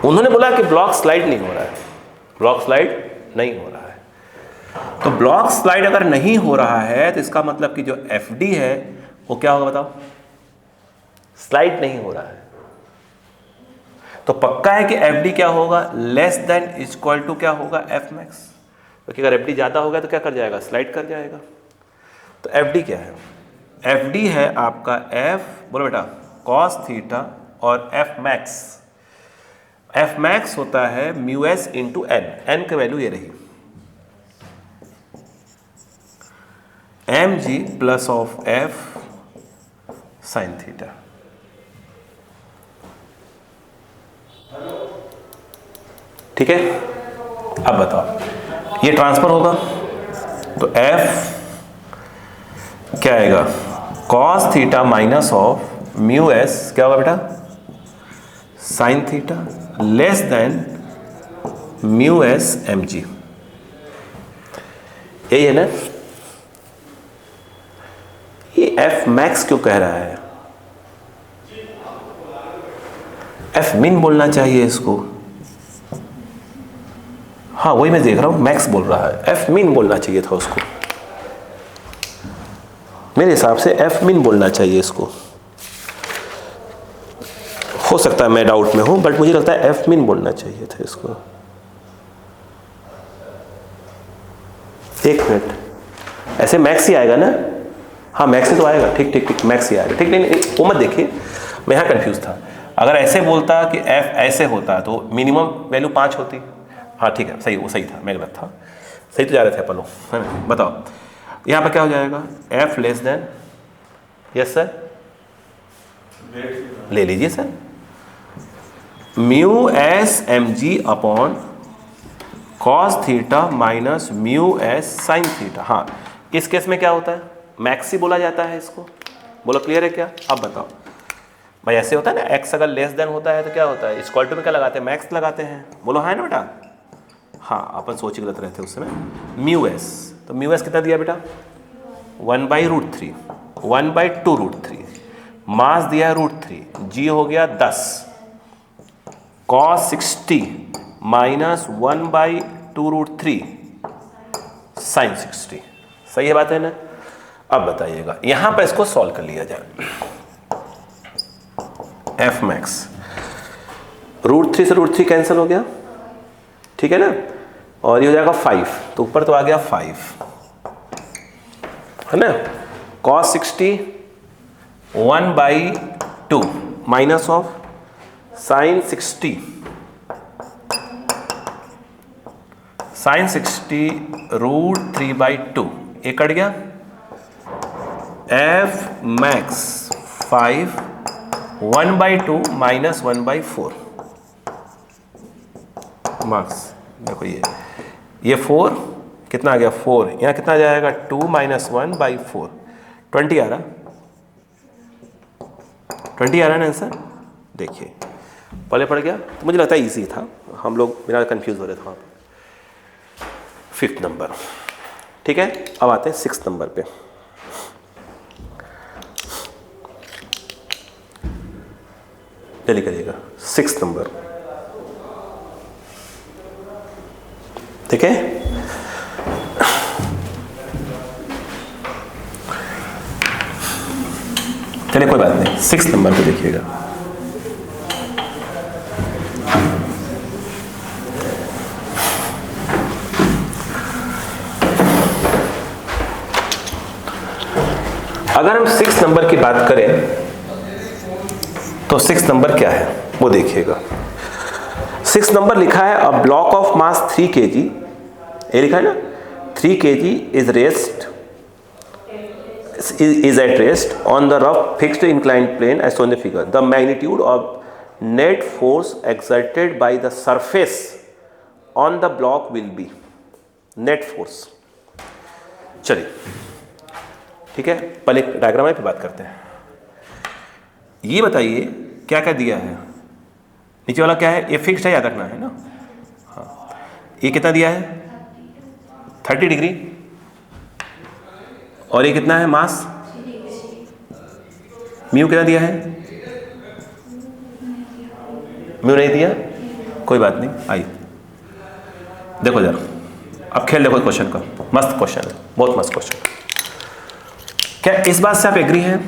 उन्होंने बोला कि ब्लॉक स्लाइड नहीं हो रहा है, ब्लॉक स्लाइड नहीं हो रहा है। तो ब्लॉक स्लाइड अगर नहीं हो रहा है तो इसका मतलब कि जो FD है वो क्या होगा बताओ, स्लाइड नहीं हो रहा है। तो पक्का है कि FD क्या होगा, लेस देन इक्वल टू क्या होगा, F मैक्स। क्योंकि अगर FD ज्यादा होगा तो क्या कर जाएगा, स्लाइड कर जाएगा। तो FD क्या है? FD है आपका F, बोलो बेटा, cos थीटा, और F मैक्स, F मैक्स होता है mu s into n. N की वैल्यू ये रही, mg plus of F sin theta. ठीक है, अब बताओ, ये ट्रांसफर होगा तो F क्या आएगा, cos theta minus of mu S क्या होगा बेटा, sin theta, less than mu s mg। यही है ना? ये F मैक्स क्यों कह रहा है? F मिन बोलना चाहिए इसको। हाँ, वही मैं देख रहा हूं, मैक्स बोल रहा है, F मिन बोलना चाहिए था उसको। मेरे हिसाब से F मिन बोलना चाहिए इसको। हो सकता है मैं डाउट में हूं, बट मुझे लगता है F मिन बोलना चाहिए था इसको। एक मिनट, ऐसे मैक्स ही आएगा ना? हाँ, मैक्स ही तो आएगा। ठीक ठीक ठीक, मैक्स ही आएगा। ठीक, नहीं वो मत देखिए, मैं यहाँ कंफ्यूज था। अगर ऐसे बोलता कि F ऐसे होता तो मिनिमम वैल्यू 5 होती। हाँ ठीक है, सही, वो सही था, मैं गलत था। सही तो जा रहे थे अपन लोग, है ना? बताओ यहाँ पर क्या हो जाएगा, F less than, yes sir, ले लीजिए sir, mu s m g upon cos theta minus mu s sine theta. हाँ, इस केस में क्या होता है, मैक्स ही बोला जाता है इसको। बोलो क्लियर है क्या? अब बताओ भाई, ऐसे होता है ना, एक्स अगर लेस देन होता है तो क्या होता है, इक्वल टू में क्या लगाते हैं, मैक्स लगाते हैं। बोलो हाँ ना बेटा? हाँ, अपन सोच गलत रहते उस समय। म्यू एस, तो म्यू एस कितना दिया बेटा, 1/√3, 1/2√3, मास दिया है √3, जी हो गया 10, cos 60 माइनस 1/2√3 साइन 60। सही है बात है ना? अब बताइएगा, यहां पर इसको सॉल्व कर लिया जाए। एफ मैक्स √3 से √3 कैंसिल हो गया, ठीक है ना, और ये हो जाएगा 5, तो ऊपर तो आ गया 5 है ना। cos 60 1/2 माइनस ऑफ साइन 60, साइन 60 √3/2, ये कट गया। F max 5 1/2 minus 1/4 marks. देखो ये 4 कितना आ गया, 4 यहाँ कितना आ जाएगा, 2 माइनस 1/4, 20 आ रहा, 20 आ रहा है ना आंसर। देखिए पहले पड़ गया, तो मुझे लगता है इजी था, हम लोग बिना कंफ्यूज हो रहे थे वहाँ पर। 5th नंबर, ठीक है। अब आते हैं 6th नंबर पे। जल्दी करिएगा, 6th नंबर, ठीक है। चलिए कोई बात नहीं, 6th नंबर पे देखिएगा। अगर हम 6th नंबर की बात करें तो 6th नंबर क्या है वो देखिएगा। 6th नंबर लिखा है a block of mass 3 kg, ये लिखा है ना, 3 kg is at rest on the rough fixed inclined plane as shown in the figure. The magnitude of net force exerted by the surface on the block will be net force। चलिए ठीक है, पहले diagram पे बात करते हैं। ये बताइए क्या क्या दिया है, नीचे वाला क्या है, ये फिक्स्ड है, याद रखना है ना। हाँ, ये कितना दिया है, 30 डिग्री, और ये कितना है मास, म्यू कितना दिया है, म्यू नहीं दिया, कोई बात नहीं। आई देखो जरा, अब खेल देखो क्वेश्चन का, मस्त क्वेश्चन है, बहुत मस्त क्वेश्चन। क्या इस बात से आप एग्री हैं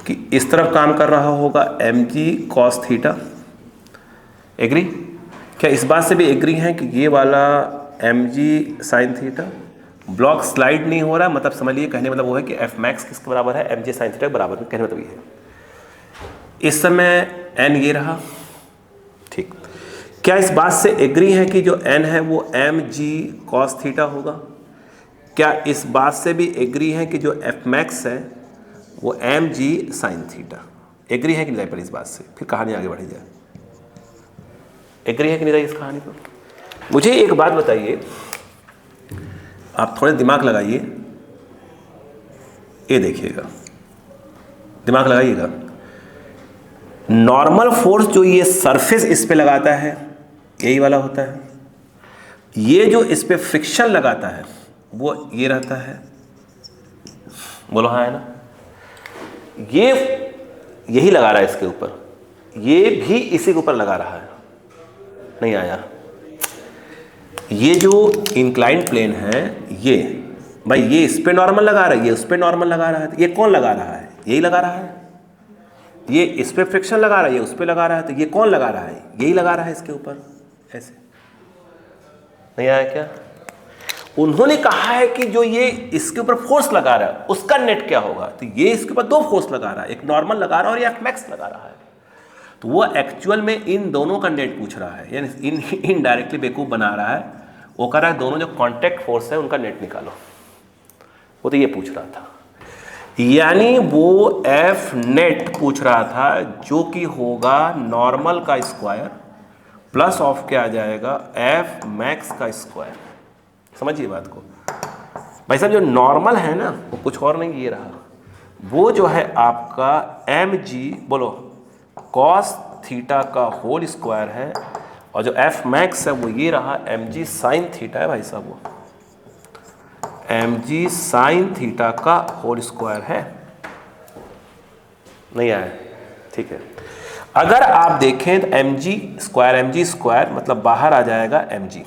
कि इस तरफ काम कर रहा होगा mg cos थीटा? एग्री? क्या इस बात से भी एग्री हैं कि ये वाला mg sin theta? Block slide नहीं हो रहा, मतलब समझ लिए, कहने मतलब वो है कि एफ मैक्स किसके बराबर है, mg sin थीटा के बराबर में, कहने मतलब ये है। इस समय n ये रहा, ठीक। क्या इस बात से एग्री हैं कि जो n है वो mg cos थीटा होगा? क्या इस बात से भी एग्री हैं कि जो एफ मैक्स है वो mg sin थीटा? एग्री है कि नहीं पर इस बात से? फिर कहानी आगे बढ़ी जाए। एग्री है कि नहीं इस कहानी पर? मुझे एक बात बताइए, आप थोड़े दिमाग लगाइए, ये देखिएगा, दिमाग लगाइएगा। नॉर्मल फोर्स जो ये सरफेस इस पे लगाता है यही वाला होता है, ये जो इस पे फ्रिक्शन लगाता है वो ये रहता है, बोलो हाँ है ना। ये यही लगा रहा है इसके ऊपर, ये भी इसी के ऊपर लगा रहा है, नहीं आया। ये जो इंक्लाइंड प्लेन है ये, भाई ये इस पे नॉर्मल लगा रहा है, ये उस पे नॉर्मल लगा रहा है, तो ये कौन लगा रहा है, यही लगा रहा है। ये इस पे फ्रिक्शन लगा रहा है, ये उस पे लगा रहा है, तो ये कौन लगा रहा है, यही लगा रहा है इसके ऊपर। ऐसे नहीं आया क्या? उन्होंने कहा है कि जो ये इसके ऊपर फोर्स लगा रहा है उसका नेट क्या होगा, तो ये इसके ऊपर दो फोर्स लगा रहा है, एक नॉर्मल लगा रहा है और एक मैक्स लगा रहा है। तो वो एक्चुअल में इन दोनों का नेट पूछ रहा है, यानी इनडायरेक्टली बेवकूफ़ बना रहा है। वो कह रहा है दोनों जो कॉन्टैक्ट फोर्स है उनका नेट निकालो, वो तो ये पूछ रहा था। यानी वो एफ नेट पूछ रहा था जो कि होगा नॉर्मल का स्क्वायर प्लस ऑफ क्या आ जाएगा एफ मैक्स का स्क्वायर। समझिए बात को भाई साहब, जो नॉर्मल है ना वो कुछ और नहीं, ये रहा वो जो है आपका एम जी बोलो कॉस थीटा का होल स्क्वायर है, और जो एफ मैक्स है वो ये रहा एम जी साइन थीटा है भाई साहब, वो एम जी साइन थीटा का होल स्क्वायर है। नहीं आया? ठीक है। अगर आप देखें तो एम जी स्क्वायर मतलब बाहर आ जाएगा m g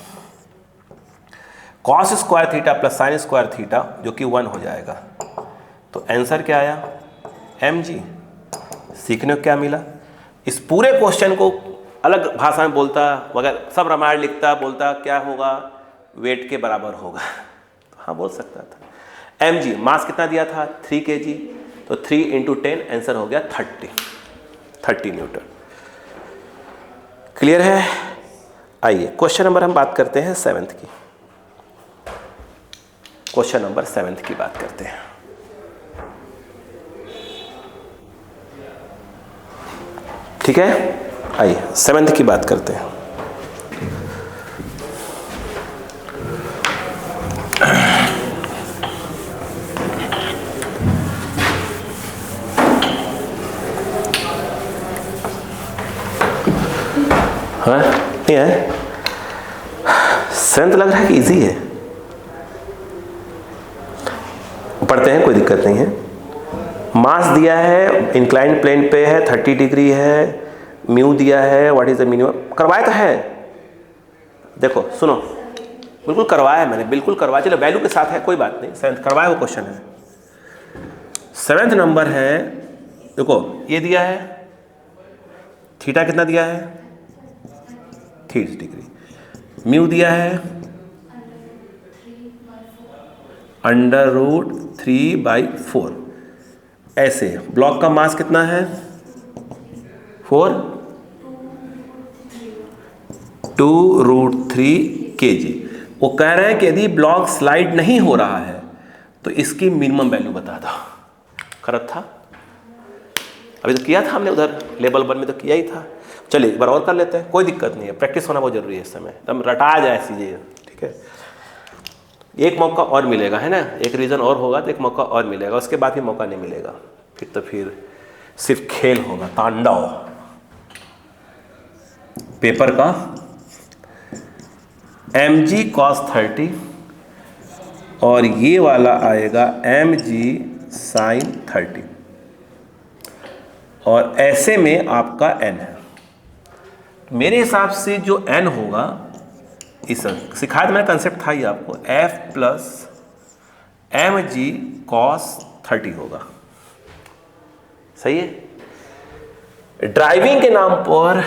cos square theta plus sine square theta जो कि 1 हो जाएगा। तो आंसर क्या आया? M g. सीखने को क्या मिला? इस पूरे क्वेश्चन को अलग भाषा में बोलता, मगर सब रामायण लिखता, बोलता क्या होगा, वेट के बराबर होगा। तो हाँ बोल सकता था। एम जी मास कितना दिया था? 3 kg, तो 3 × 10 आंसर हो गया 30 न्यूटन। क्लियर है? आइए क्वेश्चन नंबर हम बात करते हैं 7th की। क्वेश्चन नंबर 7th की बात करते हैं। ठीक है, आइए 7th की बात करते हैं। हाँ नहीं है? 7th लग रहा है कि इजी है? पढ़ते हैं, कोई दिक्कत नहीं है। मास दिया है, इंक्लाइंड प्लेन पे है, 30 डिग्री है, म्यू दिया है, व्हाट इज द मिनिमम, करवाया तो है। देखो सुनो, बिल्कुल करवाया है मैंने, बिल्कुल करवाया, चलो वैल्यू के साथ है कोई बात नहीं, 7th करवाया वो क्वेश्चन है। 7th नंबर है, देखो ये दिया है, थीटा कितना दिया है? 30 डिग्री। म्यू दिया है √3/4। ऐसे ब्लॉक का मास कितना है? 4 2√3 kg। वो कह रहे हैं कि यदि ब्लॉक स्लाइड नहीं हो रहा है तो इसकी मिनिमम वैल्यू बता दो। करेक्ट था? अभी तो किया था हमने, उधर लेवल 1 में तो किया ही था। चलिए एक बार और कर लेते हैं, कोई दिक्कत नहीं है, प्रैक्टिस होना बहुत जरूरी है इस समय, एकदम रटा जाए चीजें। ठीक है, एक मौका और मिलेगा, है ना, एक रीजन और होगा तो एक मौका और मिलेगा, उसके बाद भी मौका नहीं मिलेगा, फिर तो फिर सिर्फ खेल होगा, तांडव पेपर का। एम जी कॉस 30 और ये वाला आएगा एम जी साइन 30, और ऐसे में आपका एन है। मेरे हिसाब से जो एन होगा, इस सिखाया था मैंने, कंसेप्ट था ही आपको, f plus m g cos 30 होगा। सही है? ड्राइविंग के नाम पर,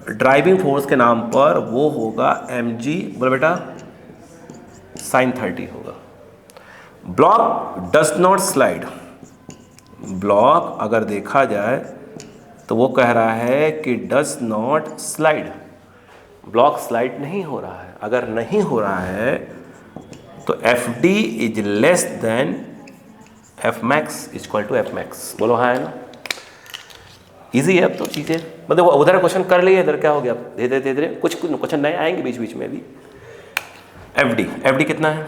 ड्राइविंग फोर्स के नाम पर वो होगा एम जी, बोलो बेटा, साइन 30 होगा। Block does not slide, block अगर देखा जाए तो वो कह रहा है कि does not slide, block slide नहीं हो रहा है। अगर नहीं हो रहा है तो f d is less than f max equal to f max. बोलो हाँ है ना? इजी है अब तो चीज़ें, मतलब उधर क्वेश्चन कर लिए, इधर क्या हो गया, धीरे धीरे कुछ क्वेश्चन नए आएंगे बीच बीच में भी। एफ डी कितना है?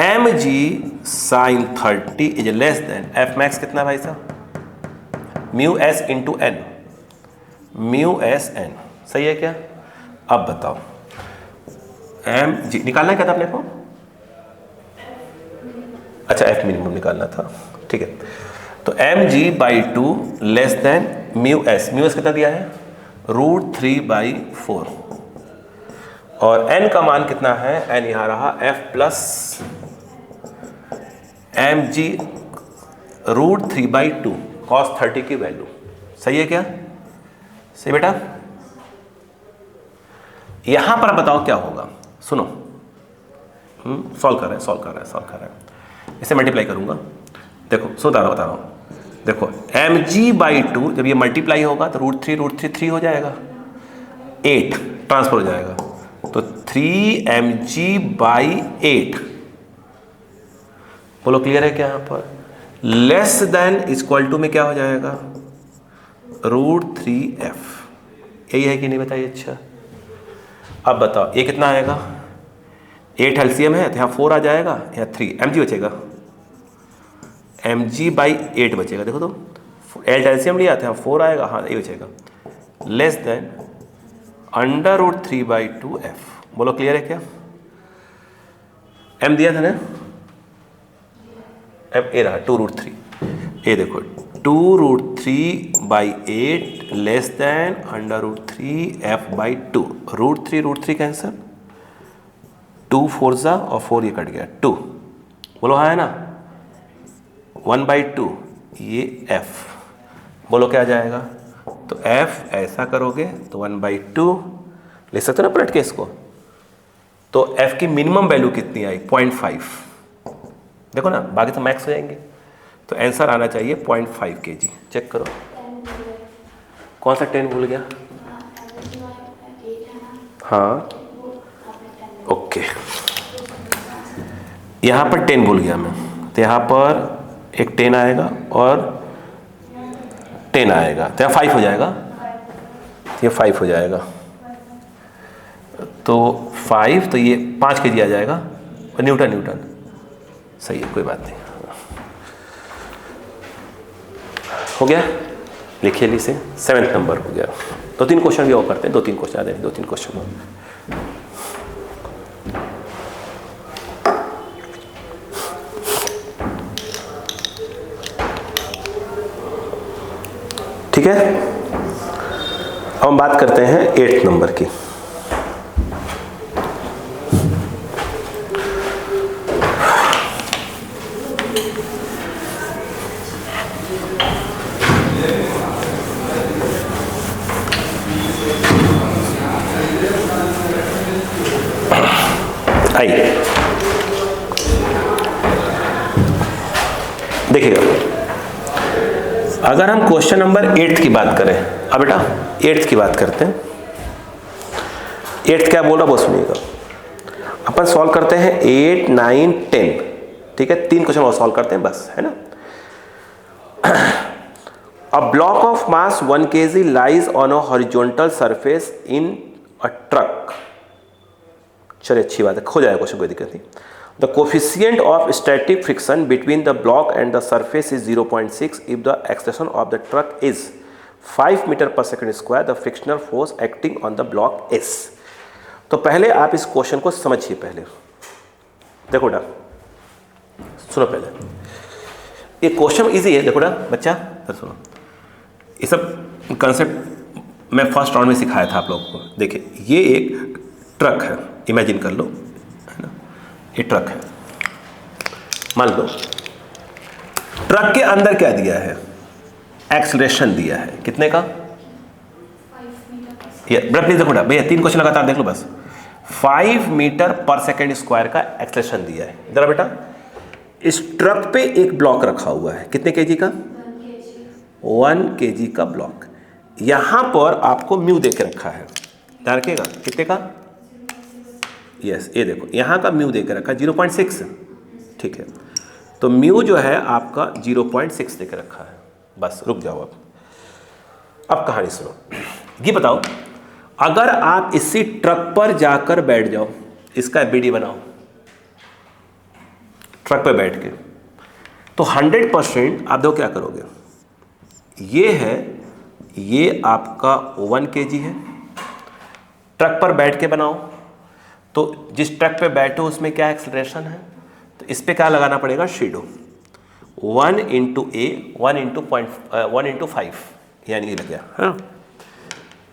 M g sine 30 is less than f max कितना भाई साहब? Mu s into n, mu s n. सही है क्या? अब बताओ, एम जी निकालना क्या था अपने को? अच्छा एफ मिनिमम निकालना था, ठीक है। तो m g by 2 less than mu s कितना दिया है? √3/4, और एन का मान कितना है? एन यहाँ रहा f plus m g √3/2 cos 30 की वैल्यू। सही है क्या? सही बेटा? यहां पर बताओ क्या होगा, सुनो, सॉल्व कर रहे हैं, इसे मल्टीप्लाई करूंगा। देखो बता रहा हूं, देखो एम जी बाई 2 जब ये मल्टीप्लाई होगा तो √3 हो जाएगा, 8 ट्रांसफर हो जाएगा, तो 3 mg/8 बोलो क्लियर है क्या यहाँ पर? लेस देन इक्वल टू में क्या हो जाएगा? √3f। यही है कि नहीं बताइए? अच्छा अब बताओ ये कितना आएगा? 8 एलसीएम है तो यहाँ 4 आ जाएगा, यहाँ 3 mg बचेगा, mg/8 बचेगा। देखो तो 8 एलसीएम लिया था, यहाँ 4 आएगा, हाँ ये बचेगा। Less than √3/2f। बोलो क्लियर है क्या? m दिया था ना, m ए रहा 2√3। ये देखो 2√3/8 लेस देन √3f/2। √3 कैंसर, 2 4 और 4 ये कट गया 2। बोलो हाँ है ना, 1/2 ये f। बोलो क्या आ जाएगा? तो f ऐसा करोगे तो 1/2 ले सकते हो ना पलट के इसको। तो f की मिनिमम वैल्यू कितनी आई? 0.5। देखो ना बाकी तो मैक्स हो जाएंगे, तो आंसर आना चाहिए 0.5 kg। चेक करो कौन सा 10 भूल गया? हाँ ओके, यहाँ पर 10 भूल गया मैं, तो यहाँ पर एक 10 आएगा और 10 आएगा, तो यहाँ 5 हो जाएगा, ये 5 हो जाएगा। तो 5 तो ये 5 kg आ जाएगा, न्यूटन सही है, कोई बात नहीं। हो गया, लिखिए इसे 7th नंबर हो गया। 2-3 क्वेश्चन भी और करते हैं, 2-3 क्वेश्चन आ जाएंगे, 2-3 क्वेश्चन और। ठीक है, अब हम बात करते हैं 8th नंबर की। आइए देखिएगा, अगर हम क्वेश्चन नंबर 8 की बात करें, अब बेटा 8 की बात करते हैं। 8 क्या बोला वो सुनिएगा। अपन सॉल्व करते हैं 8, 9, 10। ठीक है, 3 क्वेश्चन और सॉल्व करते हैं बस, है ना। A block of mass 1 kg lies on a horizontal surface in a truck. चलिए अच्छी बात है, हो जाएगा क्वेश्चन, कोई दिक्कत नहीं। The coefficient of static friction between the block and the surface is 0.6 if the acceleration of the truck is 5 meter per second square. The frictional force acting on the block is। तो पहले आप इस question को समझिए। पहले देखो बेटा, सुनो पहले, ये क्वेश्चन इजी है। देखो बेटा बच्चा, सुनो, ये सब कंसेप्ट मैं फर्स्ट राउंड में सिखाया था आप लोगों को। देखिए ये एक ट्रक है, इमेजिन कर लो, है ना, ये ट्रक है। मान लो ट्रक के अंदर क्या दिया है? एक्सीलरेशन दिया है, कितने का? ये प्लीज देखो भैया, 3 क्वेश्चन लगातार देख लो बस। 5 मीटर पर सेकेंड स्क्वायर का एक्सीलरेशन दिया है। जरा बेटा, इस ट्रक पे एक ब्लॉक रखा हुआ है, कितने केजी का? 1 kg का ब्लॉक। यहां पर आपको म्यू दे के रखा है, ध्यान रखिएगा, कितने का? यस, ये देखो यहाँ का म्यू देकर रखा है 0.6। ठीक है, तो म्यू जो है आपका 0.6 देकर रखा है। बस रुक जाओ, अब कहानी सुनो। ये बताओ, अगर आप इसी ट्रक पर जाकर बैठ जाओ, इसका बीडी बनाओ ट्रक पर बैठ के, तो 100% आप देखो क्या करोगे। ये है, ये आपका 1 kg है, ट्रक पर बैठ के बनाओ, तो जिस ट्रक पे बैठो उसमें क्या एक्सेलरेशन है, तो इस पे क्या लगाना पड़ेगा? शेडो 1 × A 1 × 5, यानी ये लग गया, हाँ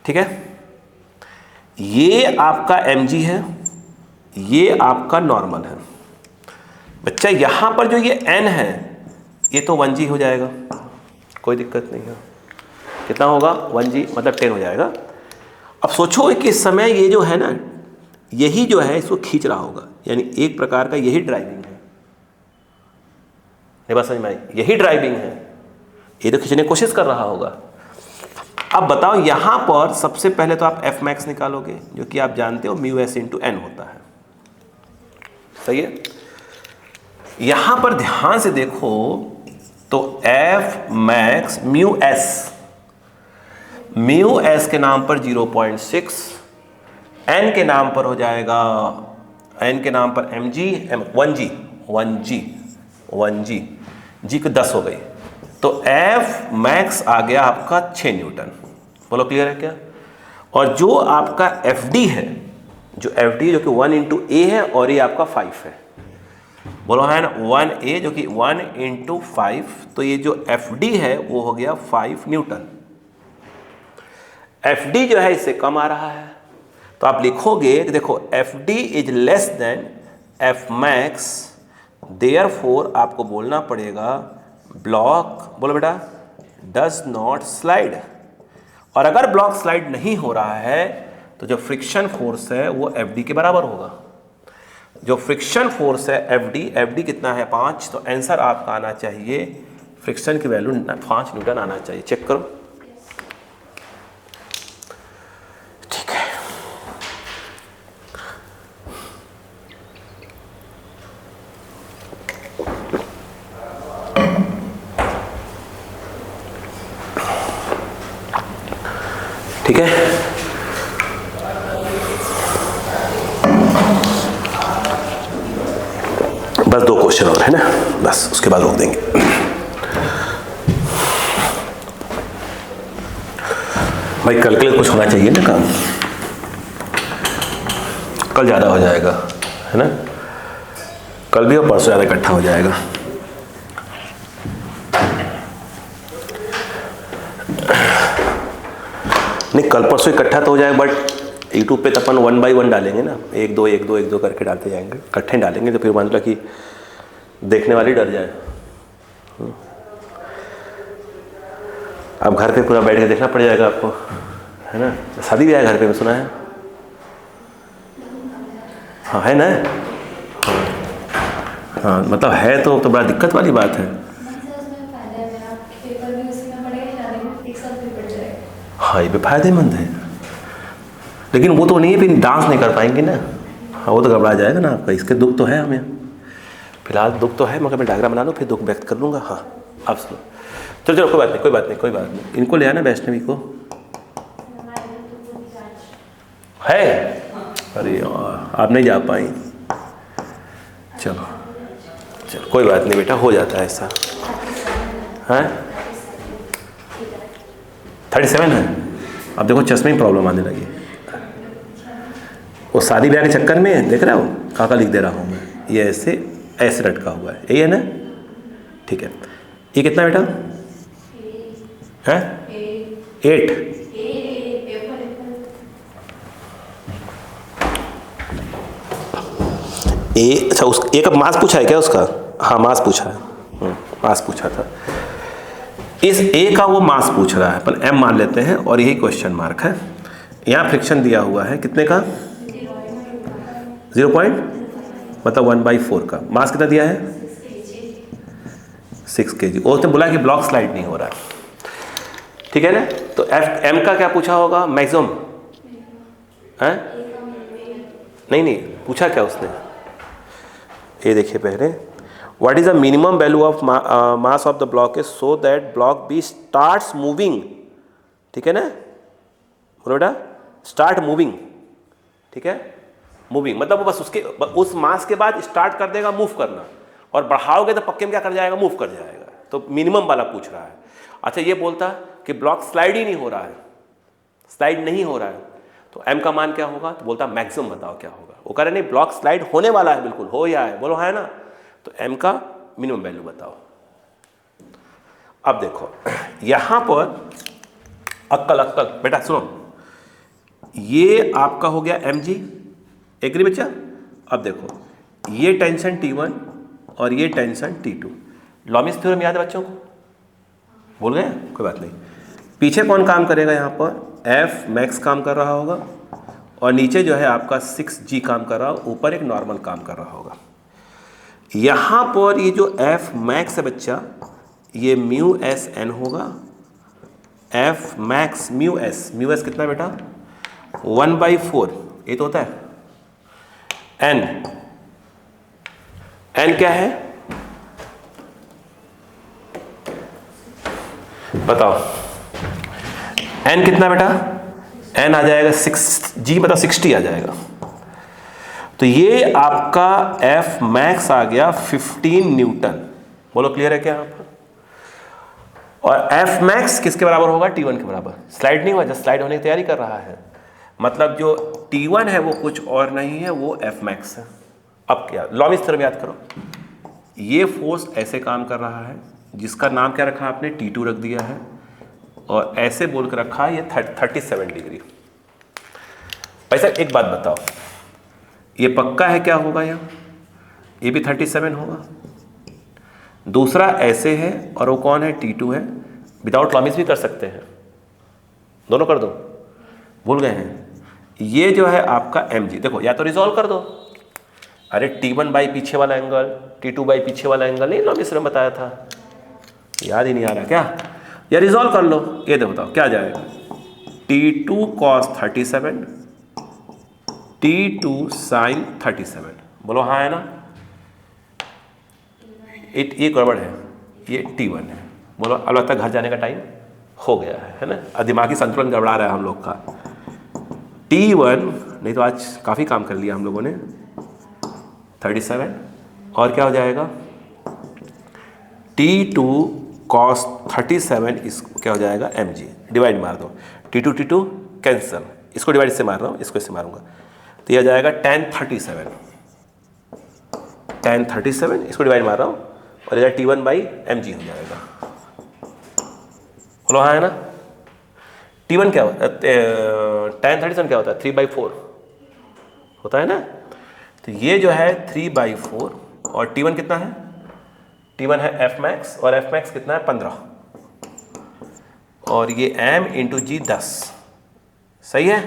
ठीक है। ये आपका mg है, ये आपका नॉर्मल है। बच्चा यहाँ पर जो ये n है, ये तो 1g हो जाएगा, कोई दिक्कत नहीं है। कितना होगा? 1g मतलब 10 हो जाएगा। अब सोचो कि इस समय ये जो है ना, यही जो है इसको खींच रहा होगा, यानी एक प्रकार का यही ड्राइविंग है। नहीं बात समझ में आई? यही ड्राइविंग है, ये तो खींचने की कोशिश कर रहा होगा। अब बताओ, यहां पर सबसे पहले तो आप एफ मैक्स निकालोगे, जो कि आप जानते हो μs × n होता है, सही है। यहां पर ध्यान से देखो तो एफ मैक्स म्यू एस के नाम पर 0.6, एन के नाम पर हो जाएगा, एन के नाम पर एम जी 1G जी को 10 हो गई, तो एफ मैक्स आ गया आपका 6 न्यूटन। बोलो क्लियर है क्या? और जो आपका एफ डी है, जो कि 1 इंटू ए है और ये आपका 5 है, बोलो है ना 1A जो कि 1 इंटू 5, तो ये जो एफ डी है वो हो गया 5 न्यूटन। एफ डी जो है इससे कम आ रहा है, तो आप लिखोगे कि देखो F d is less than f max, therefore आपको बोलना पड़ेगा ब्लॉक, बोलो बेटा, डज नॉट स्लाइड। और अगर ब्लॉक स्लाइड नहीं हो रहा है तो जो फ्रिक्शन फोर्स है वो एफ डी के बराबर होगा। जो फ्रिक्शन फोर्स है एफ डी कितना है 5, तो आंसर आपका आना चाहिए, फ्रिक्शन की वैल्यू 5 न्यूटन आना चाहिए। चेक करो, ठीक है। ठीक है, बस 2 क्वेश्चन और है ना, बस उसके बाद रोक देंगे। भाई कल के लिए कुछ होना चाहिए ना काम, कल ज़्यादा हो जाएगा है ना, कल भी और परसों ज़्यादा इकट्ठा हो जाएगा। नहीं कल परसों इकट्ठा तो हो जाएगा, बट यूट्यूब पे तो अपन 1 बाई 1 डालेंगे ना, 1 2 1 2 1 2 करके डालते जाएंगे, इकट्ठे डालेंगे तो फिर मान लो कि देखने वाले डर जाए। अब घर पे पूरा बैठ के देखना पड़ जाएगा आपको, है ना। शादी भी आया घर पे, मैं सुना है, हाँ है ना, हाँ मतलब है तो बड़ा दिक्कत वाली बात है। हाँ ये भी फायदेमंद है, लेकिन वो तो नहीं है, फिर डांस नहीं कर पाएंगे ना, हाँ वो तो घबरा जाएगा ना आपका। इसके दुख तो है हमें, फिलहाल दुख तो है, मगर मैं डायग्राम बना लूँ फिर दुख व्यक्त कर लूँगा। हाँ अब सुनो, चलो कोई बात नहीं, इनको ले आना वैष्णवी को, है अरे आप नहीं जा पाई, चलो कोई बात नहीं बेटा, हो जाता है ऐसा। हैं 37 है, अब देखो चश्मे में प्रॉब्लम आने लगी, वो शादी ब्याह के चक्कर में देख रहा हो काका लिख दे रहा हूँ मैं, ये ऐसे लटका हुआ है, यही है ना, ठीक है। ये कितना बेटा है 8, अच्छा उस एक मास पूछा है क्या उसका? हाँ मास पूछा है, मास पूछा था, इस ए का वो मास पूछ रहा है, अपन एम मान लेते हैं और यही क्वेश्चन मार्क है। यहाँ फ्रिक्शन दिया हुआ है कितने का, 0 मतलब 1/4 का, मास कितना दिया है 6 kg। उसने बोला कि ब्लॉक स्लाइड नहीं हो रहा है, ठीक है ना। तो एफ एम का क्या पूछा होगा, मैक्सिमम है, नहीं पूछा क्या उसने, ये देखिए पहले, what is the minimum value of mass of the block is so that block b starts moving, ठीक है ना, बोलो बेटा स्टार्ट मूविंग, ठीक है, मूविंग मतलब वो बस उस मास के बाद स्टार्ट कर देगा मूव करना, और बढ़ाओगे तो पक्के में क्या कर जाएगा, मूव कर जाएगा, तो मिनिमम वाला पूछ रहा है। अच्छा ये बोलता कि ब्लॉक स्लाइड ही नहीं हो रहा है, स्लाइड नहीं हो रहा है, तो एम का मान क्या होगा, तो बोलता मैक्सिमम बताओ क्या होगा, वो कह रहे नहीं ब्लॉक स्लाइड होने वाला है, बिल्कुल हो या है, बोलो है ना, तो एम का मिनिमम वैल्यू बताओ। अब देखो यहां पर अक्कल बेटा सुनो, ये आपका हो गया एम जी, एग्री बच्चा। अब देखो ये टेंशन T1 और ये टेंशन T2, लॉमिस थ्योरम याद है बच्चों को, भूल गए, कोई बात नहीं। पीछे कौन काम करेगा, यहाँ पर एफ मैक्स काम कर रहा होगा, और नीचे जो है आपका 6G काम कर रहा होगा, ऊपर एक नॉर्मल काम कर रहा होगा। यहाँ पर ये जो एफ मैक्स है बच्चा, ये म्यू एस एन होगा, एफ मैक्स म्यू एस कितना बेटा 1/4, ये तो होता है एन क्या है बताओ n कितना बेटा, n आ जाएगा 6g मतलब 60 आ जाएगा। तो ये आपका F मैक्स आ गया 15 न्यूटन। बोलो क्लियर है क्या यहाँ पर? और F मैक्स किसके बराबर होगा? T1 के बराबर। स्लाइड नहीं हुआ, जस्ट स्लाइड होने की तैयारी कर रहा है। मतलब जो T1 है वो कुछ और नहीं है, वो F मैक्स है। अब क्या लॉमिस थ्योरम याद करो, ये फोर्स ऐसे काम कर रहा है जिसका नाम क्या रखा आपने? T2 रख दिया है, और ऐसे बोल कर रखा है ये 37 डिग्री। भाई साहब एक बात बताओ, ये पक्का है क्या होगा? यहाँ ये भी 37 होगा। दूसरा ऐसे है और वो कौन है? T2 है। विदाउट लॉमिस भी कर सकते हैं, दोनों कर दो, भूल गए हैं। ये जो है आपका mg, देखो या तो रिजॉल्व कर दो। अरे T1 बाई पीछे वाला एंगल, T2 बाई पीछे वाला एंगल, नहीं लॉमिस ने बताया था, याद ही नहीं आ रहा क्या? या रिजॉल्व कर लो। ये देखो बताओ क्या जाएगा, T2 cos 37, T2 sin 37। बोलो हाँ है ना? ये गड़बड़ है, ये T1 है। बोलो अब लगता है घर जाने का टाइम हो गया है ना? दिमागी संतुलन गड़बड़ा रहा है हम लोग का। T1 नहीं तो आज काफ़ी काम कर लिया हम लोगों ने। 37 और क्या हो जाएगा? T2 cos 37 इस क्या हो जाएगा? mg। डिवाइड मार दो, T2 कैंसिल, इसको डिवाइड से मार रहा हूँ, इसको इससे मारूंगा, तो ये हो जाएगा tan 37, इसको डिवाइड मार रहा हूँ, और ये T1 बाई mg हो जाएगा। बोलो हाँ है ना? T1 क्या होता है? tan 37 क्या होता है? 3/4 होता है ना? तो ये जो है 3/4, और T1 कितना है? T1 है F मैक्स, और F मैक्स कितना है? 15, और ये m इंटू जी 10। सही है?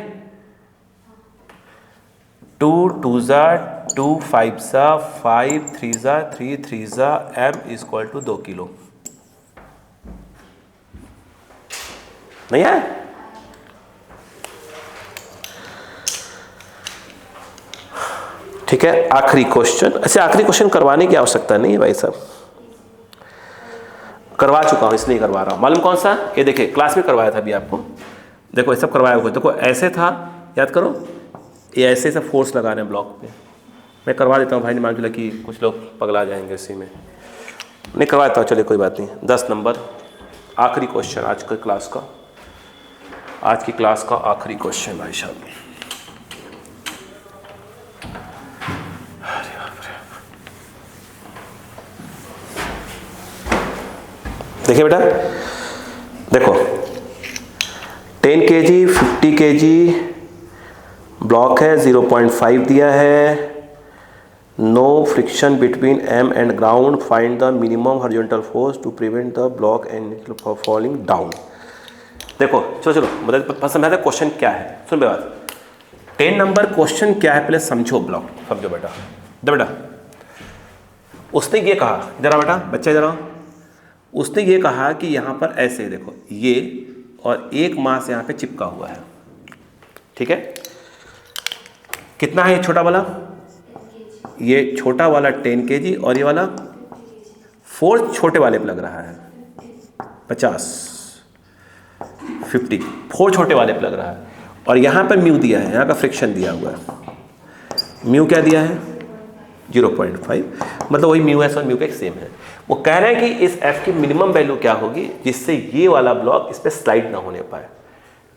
2 2 ज़ा 2, 5 ज़ा 5, 3 ज़ा 3, 3 ज़ा m इक्वल टू 2 किलो। नहीं है? ठीक है, आखिरी क्वेश्चन। ऐसे आखिरी क्वेश्चन करवाने की आवश्यकता नहीं है भाई साहब, करवा चुका हूँ इसलिए करवा रहा हूँ। मालूम कौन सा? ये देखिए क्लास में करवाया था अभी आपको, देखो ये सब करवाया हुआ। देखो ऐसे था, याद करो, ये ऐसे से फोर्स लगाना है ब्लॉक पे। मैं करवा देता हूँ भाई, मान लो कि कुछ लोग पगला जाएंगे इसी में, नहीं करवा देता हूँ, चलिए कोई बात नहीं। 10 नंबर आखिरी क्वेश्चन आज की क्लास का, आज की क्लास का आखिरी क्वेश्चन भाई साहब। देखिए बेटा, देखो 10 kg 50 kg ब्लॉक है, 0.5 दिया है, no friction between m and ground, find the minimum horizontal force to prevent the block and falling down. देखो चलो मतलब समझाते क्वेश्चन क्या है। सुन बात, 10 नंबर क्वेश्चन क्या है पहले समझो, ब्लॉक समझो बेटा। बेटा उसने ये कहा, जरा बेटा बच्चे जरा, उसने ये कहा कि यहाँ पर ऐसे देखो ये, और एक मास यहाँ पे चिपका हुआ है, ठीक है? कितना है ये छोटा वाला? ये छोटा वाला 10 kg, और ये वाला फोर्स छोटे वाले पे लग रहा है 50 50, फोर्स छोटे वाले पे लग रहा है। और यहाँ पर म्यू दिया है, यहाँ का फ्रिक्शन दिया हुआ है। म्यू क्या दिया है? 0.5, मतलब वही म्यू एस और म्यू का एक सेम है। वो कह रहे हैं कि इस एफ की मिनिमम वैल्यू क्या होगी जिससे ये वाला ब्लॉक इस पर स्लाइड ना होने पाए।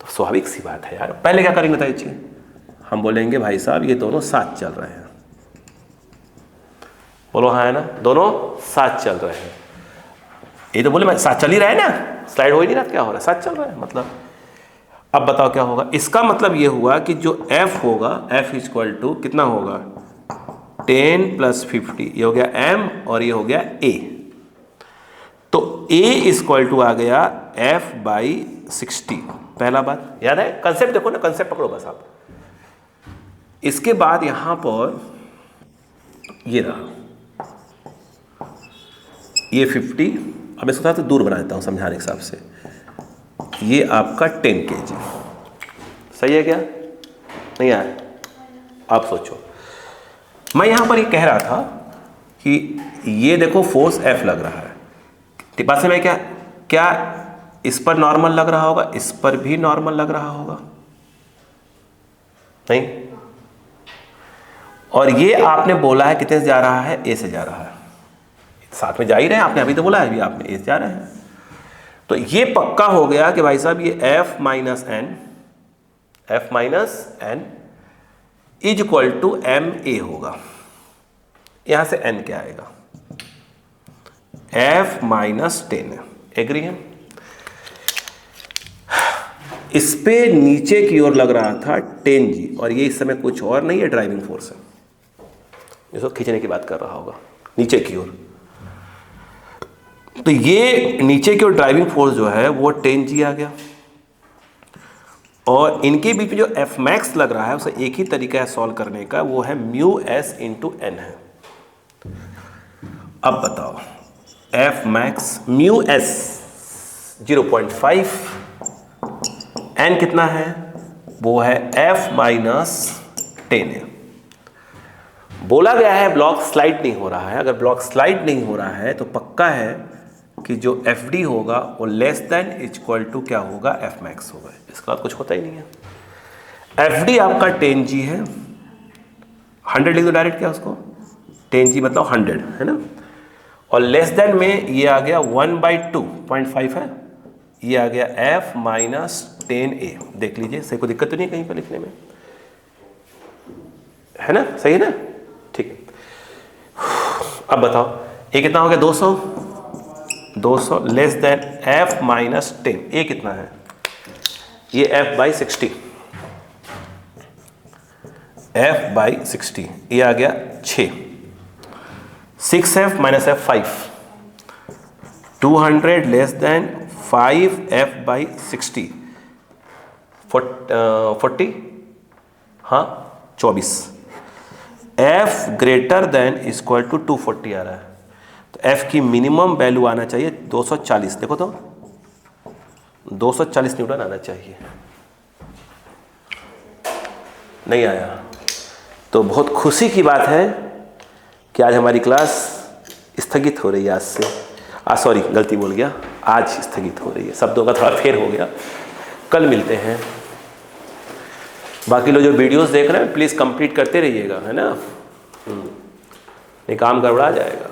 तो स्वाभाविक सी बात है यार, पहले क्या करेंगे बताइए? हम बोलेंगे भाई साहब ये दोनों साथ चल रहे हैं। बोलो हाँ है ना? दोनों साथ चल रहे हैं। ये तो बोले मैं साथ चल ही रहा है ना, स्लाइड हो ही नहीं रहा, क्या हो रहा है? साथ चल रहा है मतलब। अब बताओ क्या होगा? इसका मतलब ये हुआ कि जो एफ होगा, एफ इक्वल टू कितना होगा? 10 + 50, ये हो गया m और ये हो गया a। तो a इक्वल टू आ गया F/60। पहला बात याद है, कंसेप्ट देखो ना, कंसेप्ट पकड़ो बस आप। इसके बाद यहां पर ये रहा, ये 50, अब इसको थोड़ा सा दूर बना देता हूं समझाने के हिसाब से। ये आपका 10 kg, सही है क्या? नहीं आया? आप सोचो। मैं यहां पर ये कह रहा था कि ये देखो फोर्स F लग रहा है, बात से मैं क्या इस पर नॉर्मल लग रहा होगा, इस पर भी नॉर्मल लग रहा होगा, नहीं? और ये आपने बोला है कितने से जा रहा है, ए से जा रहा है, साथ में जा ही रहे हैं, आपने अभी तो बोला है, अभी आपने ए से जा रहे हैं। तो ये पक्का हो गया कि भाई साहब ये f minus n is equal to m a होगा। यहां से n क्या आएगा, f माइनस 10। एग्री है? इस पे नीचे की ओर लग रहा था 10G, और ये इस समय कुछ और नहीं है, ड्राइविंग फोर्स है, इसको खींचने की बात कर रहा होगा नीचे की ओर। तो ये नीचे की ओर ड्राइविंग फोर्स जो है वो 10G आ गया, और इनके बीच में जो एफ मैक्स लग रहा है उसे एक ही तरीका है सॉल्व करने का, वो है म्यू एस इंटू एन है। अब बताओ f max mu s 0.5, n कितना है, वो है एफ माइनस 10 है। बोला गया है ब्लॉक स्लाइड नहीं हो रहा है, अगर ब्लॉक स्लाइड नहीं हो रहा है तो पक्का है कि जो एफ डी होगा वो लेस देन इक्वल टू क्या होगा, एफ मैक्स होगा। इसके बाद कुछ होता ही नहीं है। एफ डी आपका 10G है, 100 लिख दो डायरेक्ट, क्या उसको 10G मतलब 100 है ना, और लेस देन में ये आ गया 1/2.5 है, ये आ गया एफ माइनस 10A। देख लीजिए, सही, कोई दिक्कत तो नहीं कहीं पर लिखने में, है ना, सही है ना, ठीक है। अब बताओ ए कितना हो गया, 200 लेस देन एफ माइनस 10, ए कितना है, ये f/60, f/60, ये आ गया 6, 6f minus f5, 200 less than 5f/60, 40, हाँ 24, f greater than equal to 240 आ रहा है, तो f की मिनिमम वैल्यू आना चाहिए 240, देखो तो 240 न्यूटन आना चाहिए, नहीं आया। तो बहुत खुशी की बात है कि आज हमारी क्लास स्थगित हो रही है, आज से सॉरी गलती बोल गया, आज स्थगित हो रही है, शब्दों का थोड़ा फेर हो गया। कल मिलते हैं। बाकी लोग जो वीडियोस देख रहे हैं प्लीज़ कंप्लीट करते रहिएगा, है ना, नहीं काम गड़बड़ा जाएगा।